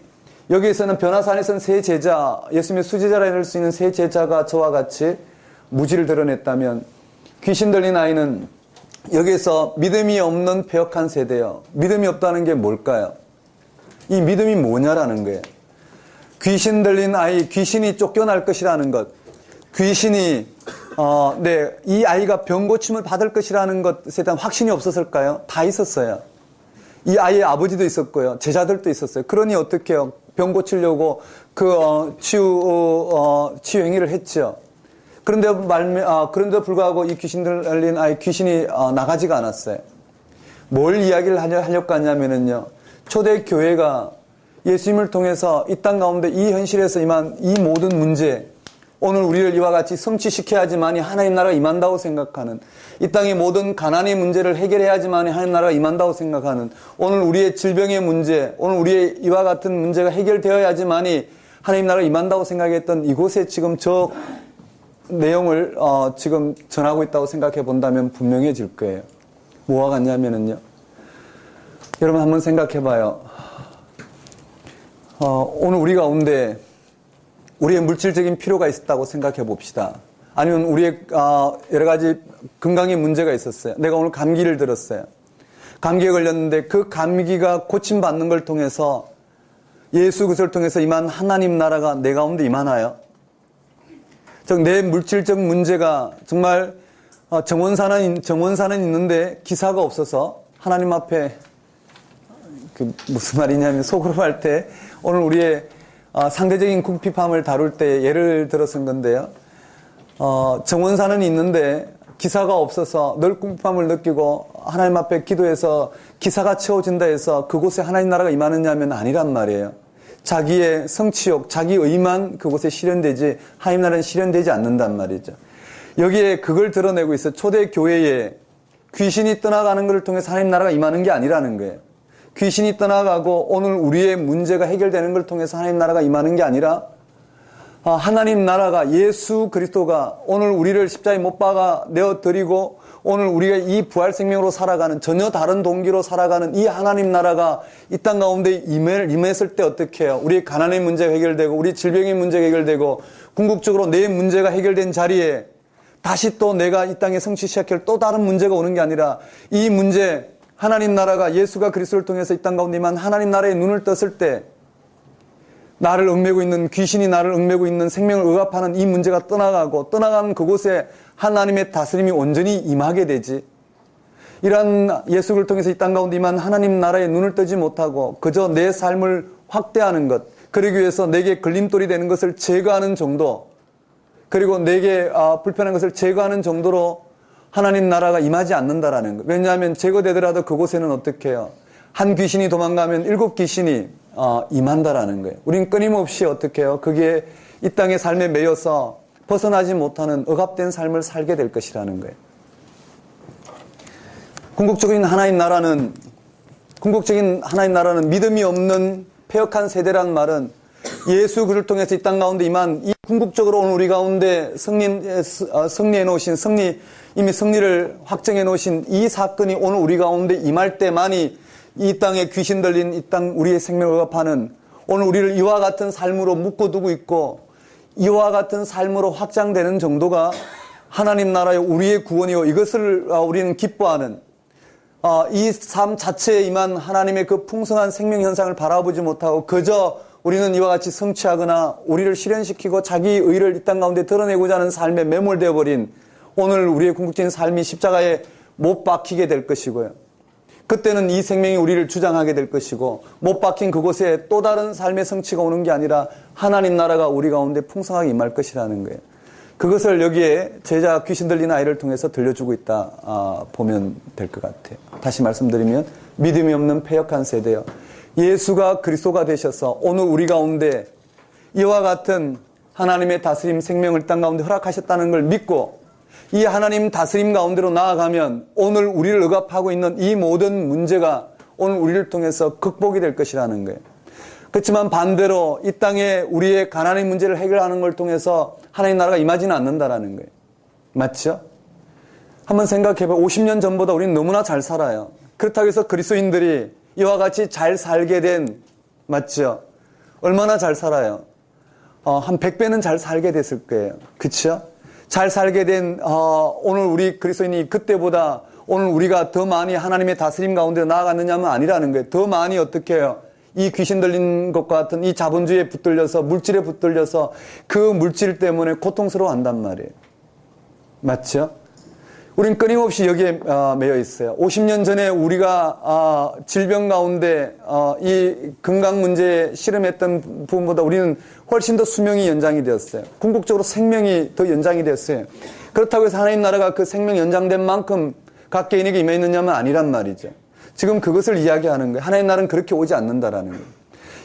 여기에서는 변화산에서는 세 제자, 예수님의 수제자라 할 수 있는 세 제자가 저와 같이 무지를 드러냈다면 귀신 들린 아이는 여기에서 믿음이 없는 패역한 세대예요. 믿음이 없다는 게 뭘까요? 이 믿음이 뭐냐라는 거예요. 귀신 들린 아이, 귀신이 쫓겨날 것이라는 것, 귀신이 이 아이가 병 고침을 받을 것이라는 것에 대한 확신이 없었을까요? 다 있었어요. 이 아이의 아버지도 있었고요. 제자들도 있었어요. 그러니 어떻게 해요? 병 고치려고 치유 행위를 했죠. 그런데 불구하고 이 귀신 들린 아이 귀신이 나가지가 않았어요. 뭘 이야기를 하려고 하냐면요. 초대 교회가 예수님을 통해서 이 땅 가운데 이 현실에서 임한 이 모든 문제, 오늘 우리를 이와 같이 성취시켜야지만이 하나님 나라가 임한다고 생각하는, 이 땅의 모든 가난의 문제를 해결해야지만이 하나님 나라가 임한다고 생각하는, 오늘 우리의 질병의 문제, 오늘 우리의 이와 같은 문제가 해결되어야지만이 하나님 나라가 임한다고 생각했던 이곳에 지금 저 내용을 지금 전하고 있다고 생각해 본다면 분명해질 거예요. 뭐와 같냐면요. 여러분 한번 생각해 봐요. 오늘 우리 가운데 우리의 물질적인 필요가 있었다고 생각해 봅시다. 아니면 우리의 여러 가지 건강에 문제가 있었어요. 내가 오늘 감기를 들었어요. 감기에 걸렸는데 그 감기가 고침받는 걸 통해서 예수 그리스도를 통해서 임한 하나님 나라가 내 가운데 임하나요? 즉 내 물질적 문제가 정말 정원사는 있는데 기사가 없어서 하나님 앞에 무슨 말이냐면 속으로 할 때 오늘 우리의 상대적인 궁핍함을 다룰 때 예를 들어 쓴 건데요. 정원사는 있는데 기사가 없어서 늘 궁핍함을 느끼고 하나님 앞에 기도해서 기사가 채워진다 해서 그곳에 하나님 나라가 임하느냐면 아니란 말이에요. 자기의 성취욕, 자기 의만 그곳에 실현되지 하나님 나라는 실현되지 않는단 말이죠. 여기에 그걸 드러내고 있어요. 초대 교회에 귀신이 떠나가는 것을 통해서 하나님 나라가 임하는 게 아니라는 거예요. 귀신이 떠나가고 오늘 우리의 문제가 해결되는 걸 통해서 하나님 나라가 임하는 게 아니라 하나님 나라가 예수 그리스도가 오늘 우리를 십자가에 못 박아 내어드리고 오늘 우리가 이 부활 생명으로 살아가는 전혀 다른 동기로 살아가는 이 하나님 나라가 이 땅 가운데 임했을 때 어떻게 해요? 우리의 가난의 문제가 해결되고 우리 질병의 문제가 해결되고 궁극적으로 내 문제가 해결된 자리에 다시 또 내가 이 땅에 성취시킬 또 다른 문제가 오는 게 아니라 이 문제 하나님 나라가 예수가 그리스도를 통해서 이 땅 가운데 임한 하나님 나라에 눈을 떴을 때 나를 얽매고 있는 귀신이 나를 얽매고 있는 생명을 억압하는 이 문제가 떠나가는 그곳에 하나님의 다스림이 온전히 임하게 되지. 이러한 예수를 통해서 이 땅 가운데 임한 하나님 나라에 눈을 뜨지 못하고 그저 내 삶을 확대하는 것, 그러기 위해서 내게 걸림돌이 되는 것을 제거하는 정도, 그리고 내게 불편한 것을 제거하는 정도로 하나님 나라가 임하지 않는다라는 거. 왜냐하면 제거되더라도 그곳에는 어떻게 해요? 한 귀신이 도망가면 7 귀신이 임한다라는 거예요. 우린 끊임없이 어떻게 해요? 그게 이 땅의 삶에 매여서 벗어나지 못하는 억압된 삶을 살게 될 것이라는 거예요. 궁극적인 하나님 나라는 믿음이 없는 폐역한 세대란 말은 예수 그를 통해서 이 땅 가운데 임한 이 궁극적으로 오늘 우리 가운데 승리해 놓으신 이미 승리를 확정해 놓으신 이 사건이 오늘 우리 가운데 임할 때만이 이 땅에 귀신 들린 이 땅 우리의 생명을 억압하는 오늘 우리를 이와 같은 삶으로 묶어두고 있고 이와 같은 삶으로 확장되는 정도가 하나님 나라의 우리의 구원이요 이것을 우리는 기뻐하는 이 삶 자체에 임한 하나님의 그 풍성한 생명 현상을 바라보지 못하고 그저 우리는 이와 같이 성취하거나 우리를 실현시키고 자기 의를 이 땅 가운데 드러내고자 하는 삶에 매몰되어 버린 오늘 우리의 궁극적인 삶이 십자가에 못 박히게 될 것이고요. 그때는 이 생명이 우리를 주장하게 될 것이고 못 박힌 그곳에 또 다른 삶의 성취가 오는 게 아니라 하나님 나라가 우리 가운데 풍성하게 임할 것이라는 거예요. 그것을 여기에 제자 귀신 들린 아이를 통해서 들려주고 있다 보면 될 것 같아요. 다시 말씀드리면 믿음이 없는 패역한 세대요. 예수가 그리스도가 되셔서 오늘 우리 가운데 이와 같은 하나님의 다스림 생명을 땅 가운데 허락하셨다는 걸 믿고 이 하나님 다스림 가운데로 나아가면 오늘 우리를 억압하고 있는 이 모든 문제가 오늘 우리를 통해서 극복이 될 것이라는 거예요. 그렇지만 반대로 이 땅에 우리의 가난의 문제를 해결하는 걸 통해서 하나님 나라가 임하지는 않는다라는 거예요. 맞죠? 한번 생각해봐요. 50년 전보다 우리는 너무나 잘 살아요. 그렇다고 해서 그리스도인들이 이와 같이 잘 살게 된, 맞죠? 얼마나 잘 살아요? 한 100배는 잘 살게 됐을 거예요. 그쵸? 잘 살게 된 오늘 우리 그리스도인이 그때보다 오늘 우리가 더 많이 하나님의 다스림 가운데 나아갔느냐면 아니라는 거예요. 더 많이 어떻게 해요? 이 귀신 들린 것과 같은 이 자본주의에 붙들려서 물질에 붙들려서 그 물질 때문에 고통스러워한단 말이에요. 맞죠? 우린 끊임없이 여기에 매여 있어요. 50년 전에 우리가 질병 가운데 이 건강 문제에 씨름했던 부분보다 우리는 훨씬 더 수명이 연장이 되었어요. 궁극적으로 생명이 더 연장이 되었어요. 그렇다고 해서 하나님 나라가 그 생명 연장된 만큼 각 개인에게 임해 있느냐면 아니란 말이죠. 지금 그것을 이야기하는 거예요. 하나님 나라는 그렇게 오지 않는다라는 거예요.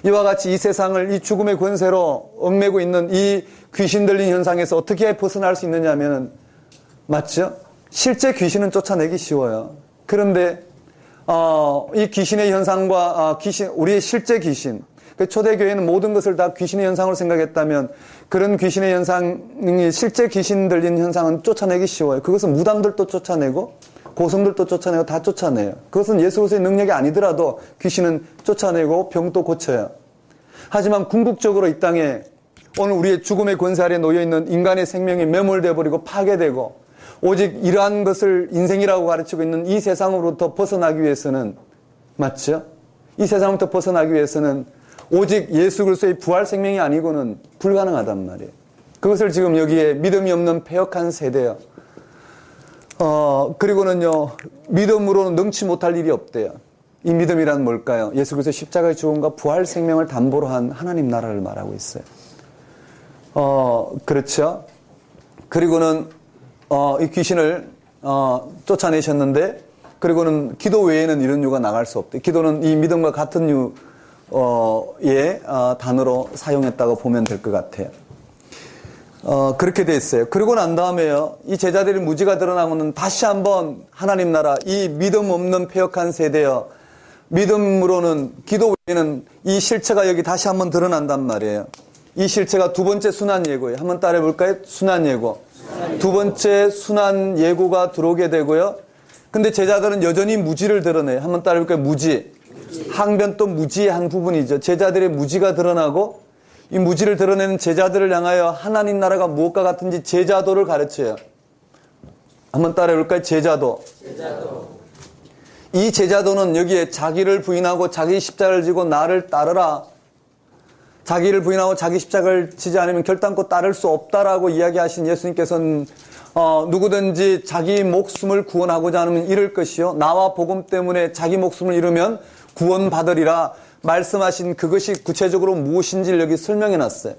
이와 같이 이 세상을 이 죽음의 권세로 얽매고 있는 이 귀신 들린 현상에서 어떻게 벗어날 수 있느냐면 맞죠? 실제 귀신은 쫓아내기 쉬워요. 그런데 이 귀신의 현상과 우리의 실제 귀신, 초대교회는 모든 것을 다 귀신의 현상으로 생각했다면 그런 귀신의 현상이 실제 귀신 들린 현상은 쫓아내기 쉬워요. 그것은 무당들도 쫓아내고 고성들도 쫓아내고 다 쫓아내요. 그것은 예수 그리스도의 능력이 아니더라도 귀신은 쫓아내고 병도 고쳐요. 하지만 궁극적으로 이 땅에 오늘 우리의 죽음의 권세 아래 놓여있는 인간의 생명이 매몰되어 버리고 파괴되고 오직 이러한 것을 인생이라고 가르치고 있는 이 세상으로부터 벗어나기 위해서는 맞죠? 이 세상부터 벗어나기 위해서는 오직 예수 그리스도의 부활 생명이 아니고는 불가능하단 말이에요. 그것을 지금 여기에 믿음이 없는 패역한 세대요. 그리고는요, 믿음으로는 능치 못할 일이 없대요. 이 믿음이란 뭘까요? 예수 그리스도의 십자가의 죽음과 부활 생명을 담보로 한 하나님 나라를 말하고 있어요. 그렇죠? 그리고는 이 귀신을 쫓아내셨는데 그리고는 기도 외에는 이런 유가 나갈 수 없대. 기도는 이 믿음과 같은 유의 단어로 사용했다고 보면 될 것 같아요. 그렇게 돼 있어요. 그러고 난 다음에요, 이 제자들의 무지가 드러나고는 다시 한번 하나님 나라, 이 믿음 없는 패역한 세대요, 믿음으로는 기도 외에는 이 실체가 여기 다시 한번 드러난단 말이에요. 이 실체가 두 번째 순환 예고예요. 한번 따라해 볼까요? 순환 예고. 두 번째 순환 예고가 들어오게 되고요. 근데 제자들은 여전히 무지를 드러내요. 한번 따라해 볼까요? 무지. 항변도 무지의 한 부분이죠. 제자들의 무지가 드러나고 이 무지를 드러내는 제자들을 향하여 하나님 나라가 무엇과 같은지 제자도를 가르쳐요. 한번 따라해 볼까요? 제자도. 이 제자도는 여기에 자기를 부인하고 자기 십자가를 지고 나를 따르라. 자기를 부인하고 자기 십자가를 지지 않으면 결단코 따를 수 없다라고 이야기하신 예수님께서는 누구든지 자기 목숨을 구원하고자 하면 잃을 것이요, 나와 복음 때문에 자기 목숨을 잃으면 구원받으리라 말씀하신 그것이 구체적으로 무엇인지를 여기 설명해 놨어요.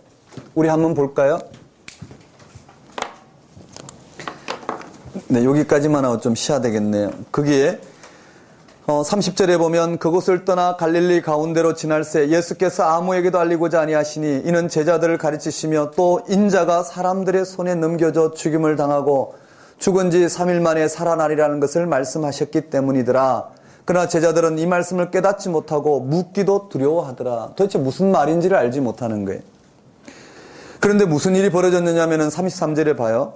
우리 한번 볼까요? 네, 여기까지만 하고 좀 쉬어야 되겠네요. 거기에 30절에 보면 그곳을 떠나 갈릴리 가운데로 지날새 예수께서 아무에게도 알리고자 아니하시니 이는 제자들을 가르치시며 또 인자가 사람들의 손에 넘겨져 죽임을 당하고 죽은 지 3일 만에 살아나리라는 것을 말씀하셨기 때문이더라. 그러나 제자들은 이 말씀을 깨닫지 못하고 묻기도 두려워하더라. 도대체 무슨 말인지를 알지 못하는 거예요. 그런데 무슨 일이 벌어졌느냐 하면 33절에 봐요.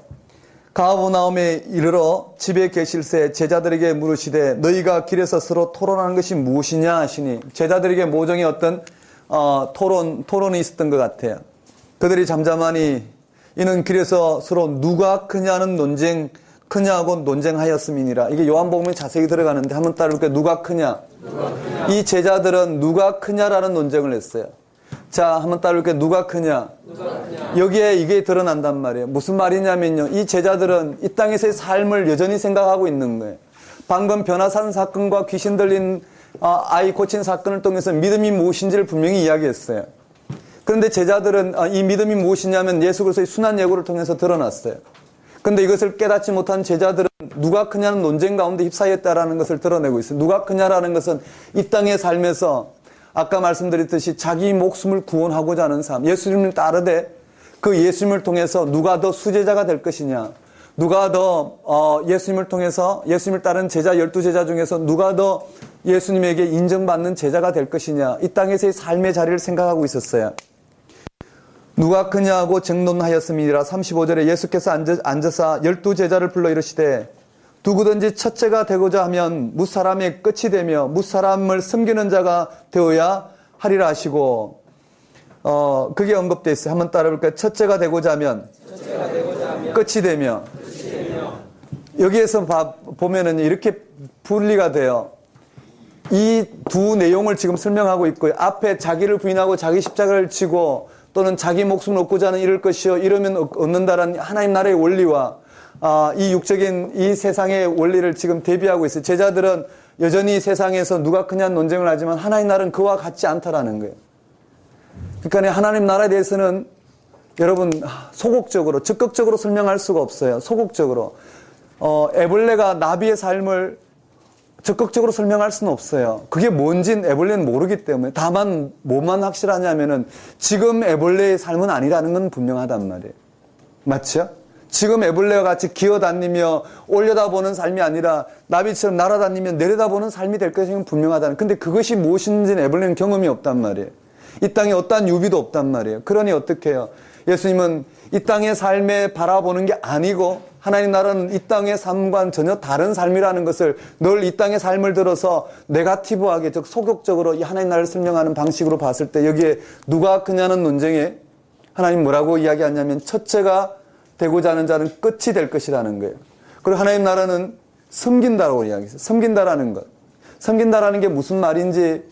가버나움에 이르러 집에 계실새 제자들에게 물으시되 너희가 길에서 서로 토론하는 것이 무엇이냐 하시니 제자들에게 모종의 어떤 토론이 있었던 것 같아요. 그들이 잠잠하니 이는 길에서 서로 누가 크냐는 크냐고 논쟁하였음이니라. 이게 요한복음에 자세히 들어가는데 한번 따라볼게요. 누가 크냐? 이 제자들은 누가 크냐라는 논쟁을 했어요. 자, 한번 따라볼게요. 누가 크냐? 여기에 이게 드러난단 말이에요. 무슨 말이냐면요. 이 제자들은 이 땅에서의 삶을 여전히 생각하고 있는 거예요. 방금 변화산 사건과 귀신 들린 아이 고친 사건을 통해서 믿음이 무엇인지를 분명히 이야기했어요. 그런데 제자들은 이 믿음이 무엇이냐면 예수 그리스도의 순환 예고를 통해서 드러났어요. 그런데 이것을 깨닫지 못한 제자들은 누가 크냐는 논쟁 가운데 휩싸였다라는 것을 드러내고 있어요. 누가 크냐라는 것은 이 땅의 삶에서 아까 말씀드렸듯이 자기 목숨을 구원하고자 하는 삶, 예수님을 따르되 그 예수님을 통해서 누가 더 수제자가 될 것이냐, 누가 더 예수님을 통해서 예수님을 따른 제자 12제자 중에서 누가 더 예수님에게 인정받는 제자가 될 것이냐, 이 땅에서의 삶의 자리를 생각하고 있었어요. 누가 크냐고争논하였음이니라. 35절에 예수께서 앉으사 12제자를 불러 이르시되 누구든지 첫째가 되고자 하면 무사람의 끝이 되며 무사람을 섬기는 자가 되어야 하리라 하시고 그게 언급되어 있어요. 한번 따라볼까요? 첫째가 되고자 하면 끝이 되며 여기에서 보면은 이렇게 분리가 돼요. 이 두 내용을 지금 설명하고 있고요. 앞에 자기를 부인하고 자기 십자가를 지고 또는 자기 목숨을 얻고자 하는 이럴 것이요 이러면 얻는다라는 하나님 나라의 원리와 이 육적인 이 세상의 원리를 지금 대비하고 있어요. 제자들은 여전히 세상에서 누가 크냐는 논쟁을 하지만 하나님 나라는 그와 같지 않다라는 거예요. 그러니까 하나님 나라에 대해서는 여러분 소극적으로 적극적으로 설명할 수가 없어요. 소극적으로 애벌레가 나비의 삶을 적극적으로 설명할 수는 없어요. 그게 뭔진 애벌레는 모르기 때문에. 다만 뭐만 확실하냐면은 지금 애벌레의 삶은 아니라는 건 분명하단 말이에요. 맞죠? 지금 애벌레와 같이 기어다니며 올려다보는 삶이 아니라 나비처럼 날아다니며 내려다보는 삶이 될 것이 분명하다는. 근데 그것이 무엇인지는 애벌레는 경험이 없단 말이에요. 이 땅에 어떠한 유비도 없단 말이에요. 그러니 어떻게 해요? 예수님은 이 땅의 삶에 바라보는 게 아니고 하나님 나라는 이 땅의 삶과는 전혀 다른 삶이라는 것을 늘 이 땅의 삶을 들어서 네거티브하게 즉 소극적으로 이 하나님 나라를 설명하는 방식으로 봤을 때 여기에 누가 크냐는 논쟁에 하나님 뭐라고 이야기하냐면 첫째가 되고자 하는 자는 끝이 될 것이라는 거예요. 그리고 하나님 나라는 섬긴다라고 이야기했어요. 섬긴다라는 것. 섬긴다라는 게 무슨 말인지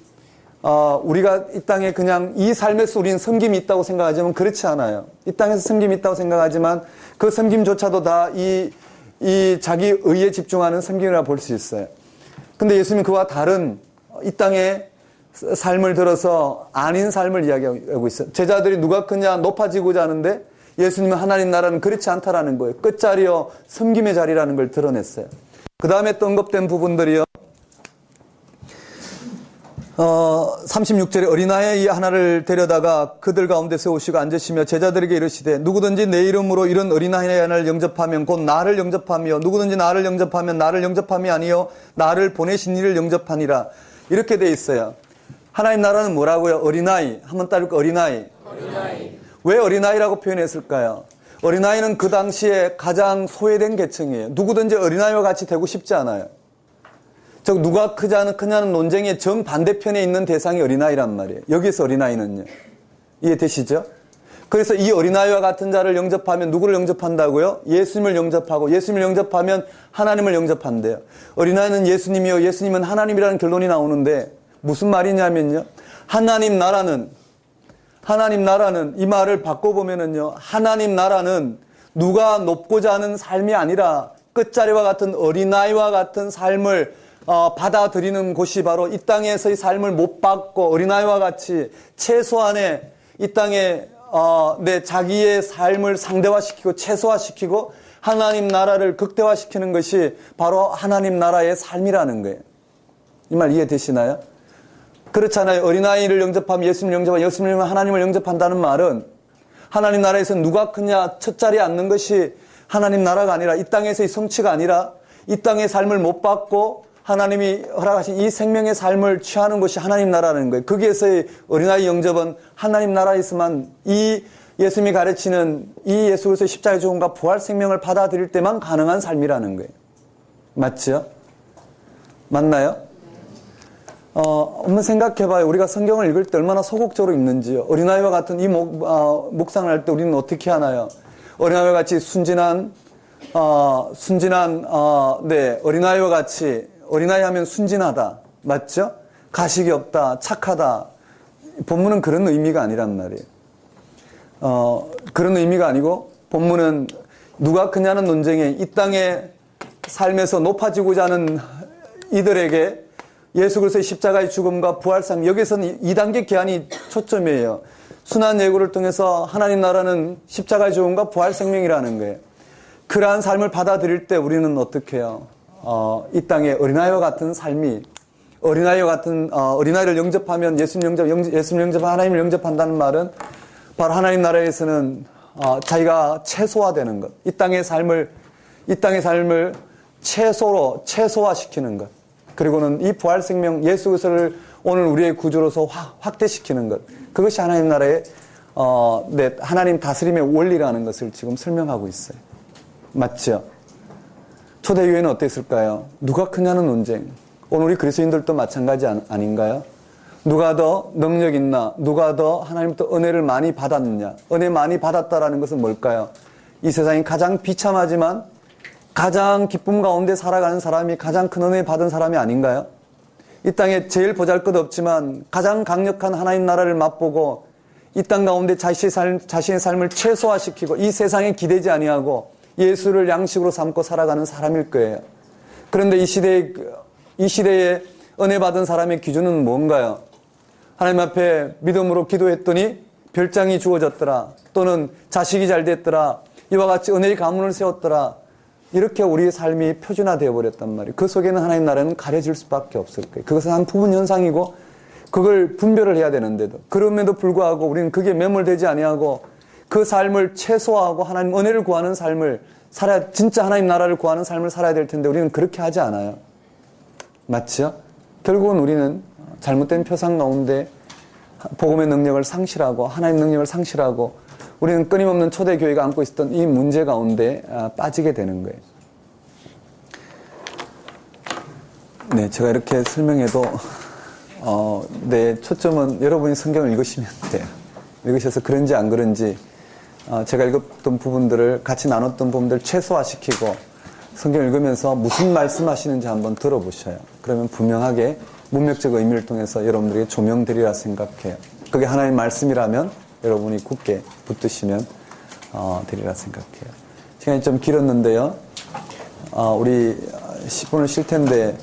우리가 이 땅에 그냥 이 삶에서 우리는 섬김이 있다고 생각하지만 그렇지 않아요. 이 땅에서 섬김이 있다고 생각하지만 그 섬김조차도 다 이 자기 의에 집중하는 섬김이라고 볼 수 있어요. 근데 예수님은 그와 다른 이 땅의 삶을 들어서 아닌 삶을 이야기하고 있어요. 제자들이 누가 크냐 높아지고자 하는데 예수님은 하나님 나라는 그렇지 않다라는 거예요. 끝자리요 섬김의 자리라는 걸 드러냈어요. 그 다음에 또 언급된 부분들이요. 36절에 어린아이 하나를 데려다가 그들 가운데 세우시고 앉으시며 제자들에게 이르시되 누구든지 내 이름으로 이런 어린아이 하나를 영접하면 곧 나를 영접하며 누구든지 나를 영접하면 나를 영접함이 아니요 나를 보내신 이를 영접하니라. 이렇게 돼 있어요. 하나님 나라는 뭐라고요? 어린아이. 한번 따를까? 어린아이. 왜 어린아이라고 표현했을까요? 어린아이는 그 당시에 가장 소외된 계층이에요. 누구든지 어린아이와 같이 되고 싶지 않아요. 즉 누가 크냐는 논쟁의 정반대편에 있는 대상이 어린아이란 말이에요. 여기서 어린아이는요. 이해되시죠? 그래서 이 어린아이와 같은 자를 영접하면 누구를 영접한다고요? 예수님을 영접하고 예수님을 영접하면 하나님을 영접한대요. 어린아이는 예수님이요 예수님은 하나님이라는 결론이 나오는데 무슨 말이냐면요. 하나님 나라는 이 말을 바꿔보면은요. 하나님 나라는 누가 높고자 하는 삶이 아니라 끝자리와 같은 어린아이와 같은 삶을 받아들이는 곳이 바로 이 땅에서의 삶을 못 받고 어린아이와 같이 최소한의 이 땅에 내 자기의 삶을 상대화시키고 최소화시키고 하나님 나라를 극대화시키는 것이 바로 하나님 나라의 삶이라는 거예요. 이 말 이해되시나요? 그렇잖아요. 어린아이를 영접하면 예수님을 영접하면 예수님을 하나님을 영접한다는 말은 하나님 나라에서 누가 크냐 첫 자리에 앉는 것이 하나님 나라가 아니라 이 땅에서의 성취가 아니라 이 땅의 삶을 못 받고 하나님이 허락하신 이 생명의 삶을 취하는 것이 하나님 나라라는 거예요. 거기에서의 어린아이 영접은 하나님 나라에서만 이 예수님이 가르치는 이 예수 그리스도의 십자가의 죽음과 부활 생명을 받아들일 때만 가능한 삶이라는 거예요. 맞죠? 맞나요? 한번 생각해봐요. 우리가 성경을 읽을 때 얼마나 소극적으로 읽는지요. 어린아이와 같은 이 묵상을 할 때 우리는 어떻게 하나요? 어린아이와 같이 순진한 어린아이와 같이, 어린아이 하면 순진하다. 맞죠? 가식이 없다. 착하다. 본문은 그런 의미가 아니란 말이에요. 그런 의미가 아니고, 본문은 누가 크냐는 논쟁에 이 땅의 삶에서 높아지고자 하는 이들에게 예수 그리스도의 십자가의 죽음과 부활상, 여기서는 2단계 계한이 초점이에요. 순환 예고를 통해서 하나님 나라는 십자가의 죽음과 부활 생명이라는 거예요. 그러한 삶을 받아들일 때 우리는 어떻게 해요? 이 땅에 어린아이와 같은 삶이, 어린아이와 같은, 어린아이를 영접하면 예수님 영접, 하나님을 영접한다는 말은 바로 하나님 나라에서는 자기가 최소화되는 것. 이 땅의 삶을 최소화시키는 것. 그리고는 이 부활 생명 예수 그리스도를 오늘 우리의 구주로서 확대시키는 것. 그것이 하나님 나라의 하나님 다스림의 원리라는 것을 지금 설명하고 있어요. 맞죠? 초대교회는 어땠을까요? 누가 크냐는 논쟁. 오늘 우리 그리스도인들도 마찬가지 아닌가요? 누가 더 능력 있나? 누가 더 하나님부터 은혜를 많이 받았느냐? 은혜 많이 받았다라는 것은 뭘까요? 이 세상이 가장 비참하지만 가장 기쁨 가운데 살아가는 사람이 가장 큰 은혜 받은 사람이 아닌가요? 이 땅에 제일 보잘것없지만 가장 강력한 하나님 나라를 맛보고 이 땅 가운데 자신의 삶을 최소화시키고 이 세상에 기대지 아니하고 예수를 양식으로 삼고 살아가는 사람일 거예요. 그런데 이 시대에 은혜 받은 사람의 기준은 뭔가요? 하나님 앞에 믿음으로 기도했더니 별장이 주어졌더라. 또는 자식이 잘 됐더라. 이와 같이 은혜의 가문을 세웠더라. 이렇게 우리의 삶이 표준화되어 버렸단 말이에요. 그 속에는 하나님 나라는 가려질 수밖에 없을 거예요. 그것은 한 부분 현상이고 그걸 분별을 해야 되는데도 그럼에도 불구하고 우리는 그게 매몰되지 아니하고 그 삶을 최소화하고 하나님 은혜를 구하는 삶을 살아야, 진짜 하나님 나라를 구하는 삶을 살아야 될 텐데 우리는 그렇게 하지 않아요. 맞죠? 결국은 우리는 잘못된 표상 가운데 복음의 능력을 상실하고 하나님 능력을 상실하고 우리는 끊임없는 초대교회가 안고 있었던 이 문제 가운데 빠지게 되는 거예요. 네, 제가 이렇게 설명해도 내 초점은 여러분이 성경을 읽으시면 돼요. 읽으셔서 그런지 안 그런지 제가 읽었던 부분들을 같이 나눴던 부분들을 최소화시키고 성경 읽으면서 무슨 말씀하시는지 한번 들어보셔요. 그러면 분명하게 문맥적 의미를 통해서 여러분들에게 조명되리라 생각해요. 그게 하나님의 말씀이라면 여러분이 굳게 붙드시면 되리라 생각해요. 시간이 좀 길었는데요. 우리 10분을 쉴 텐데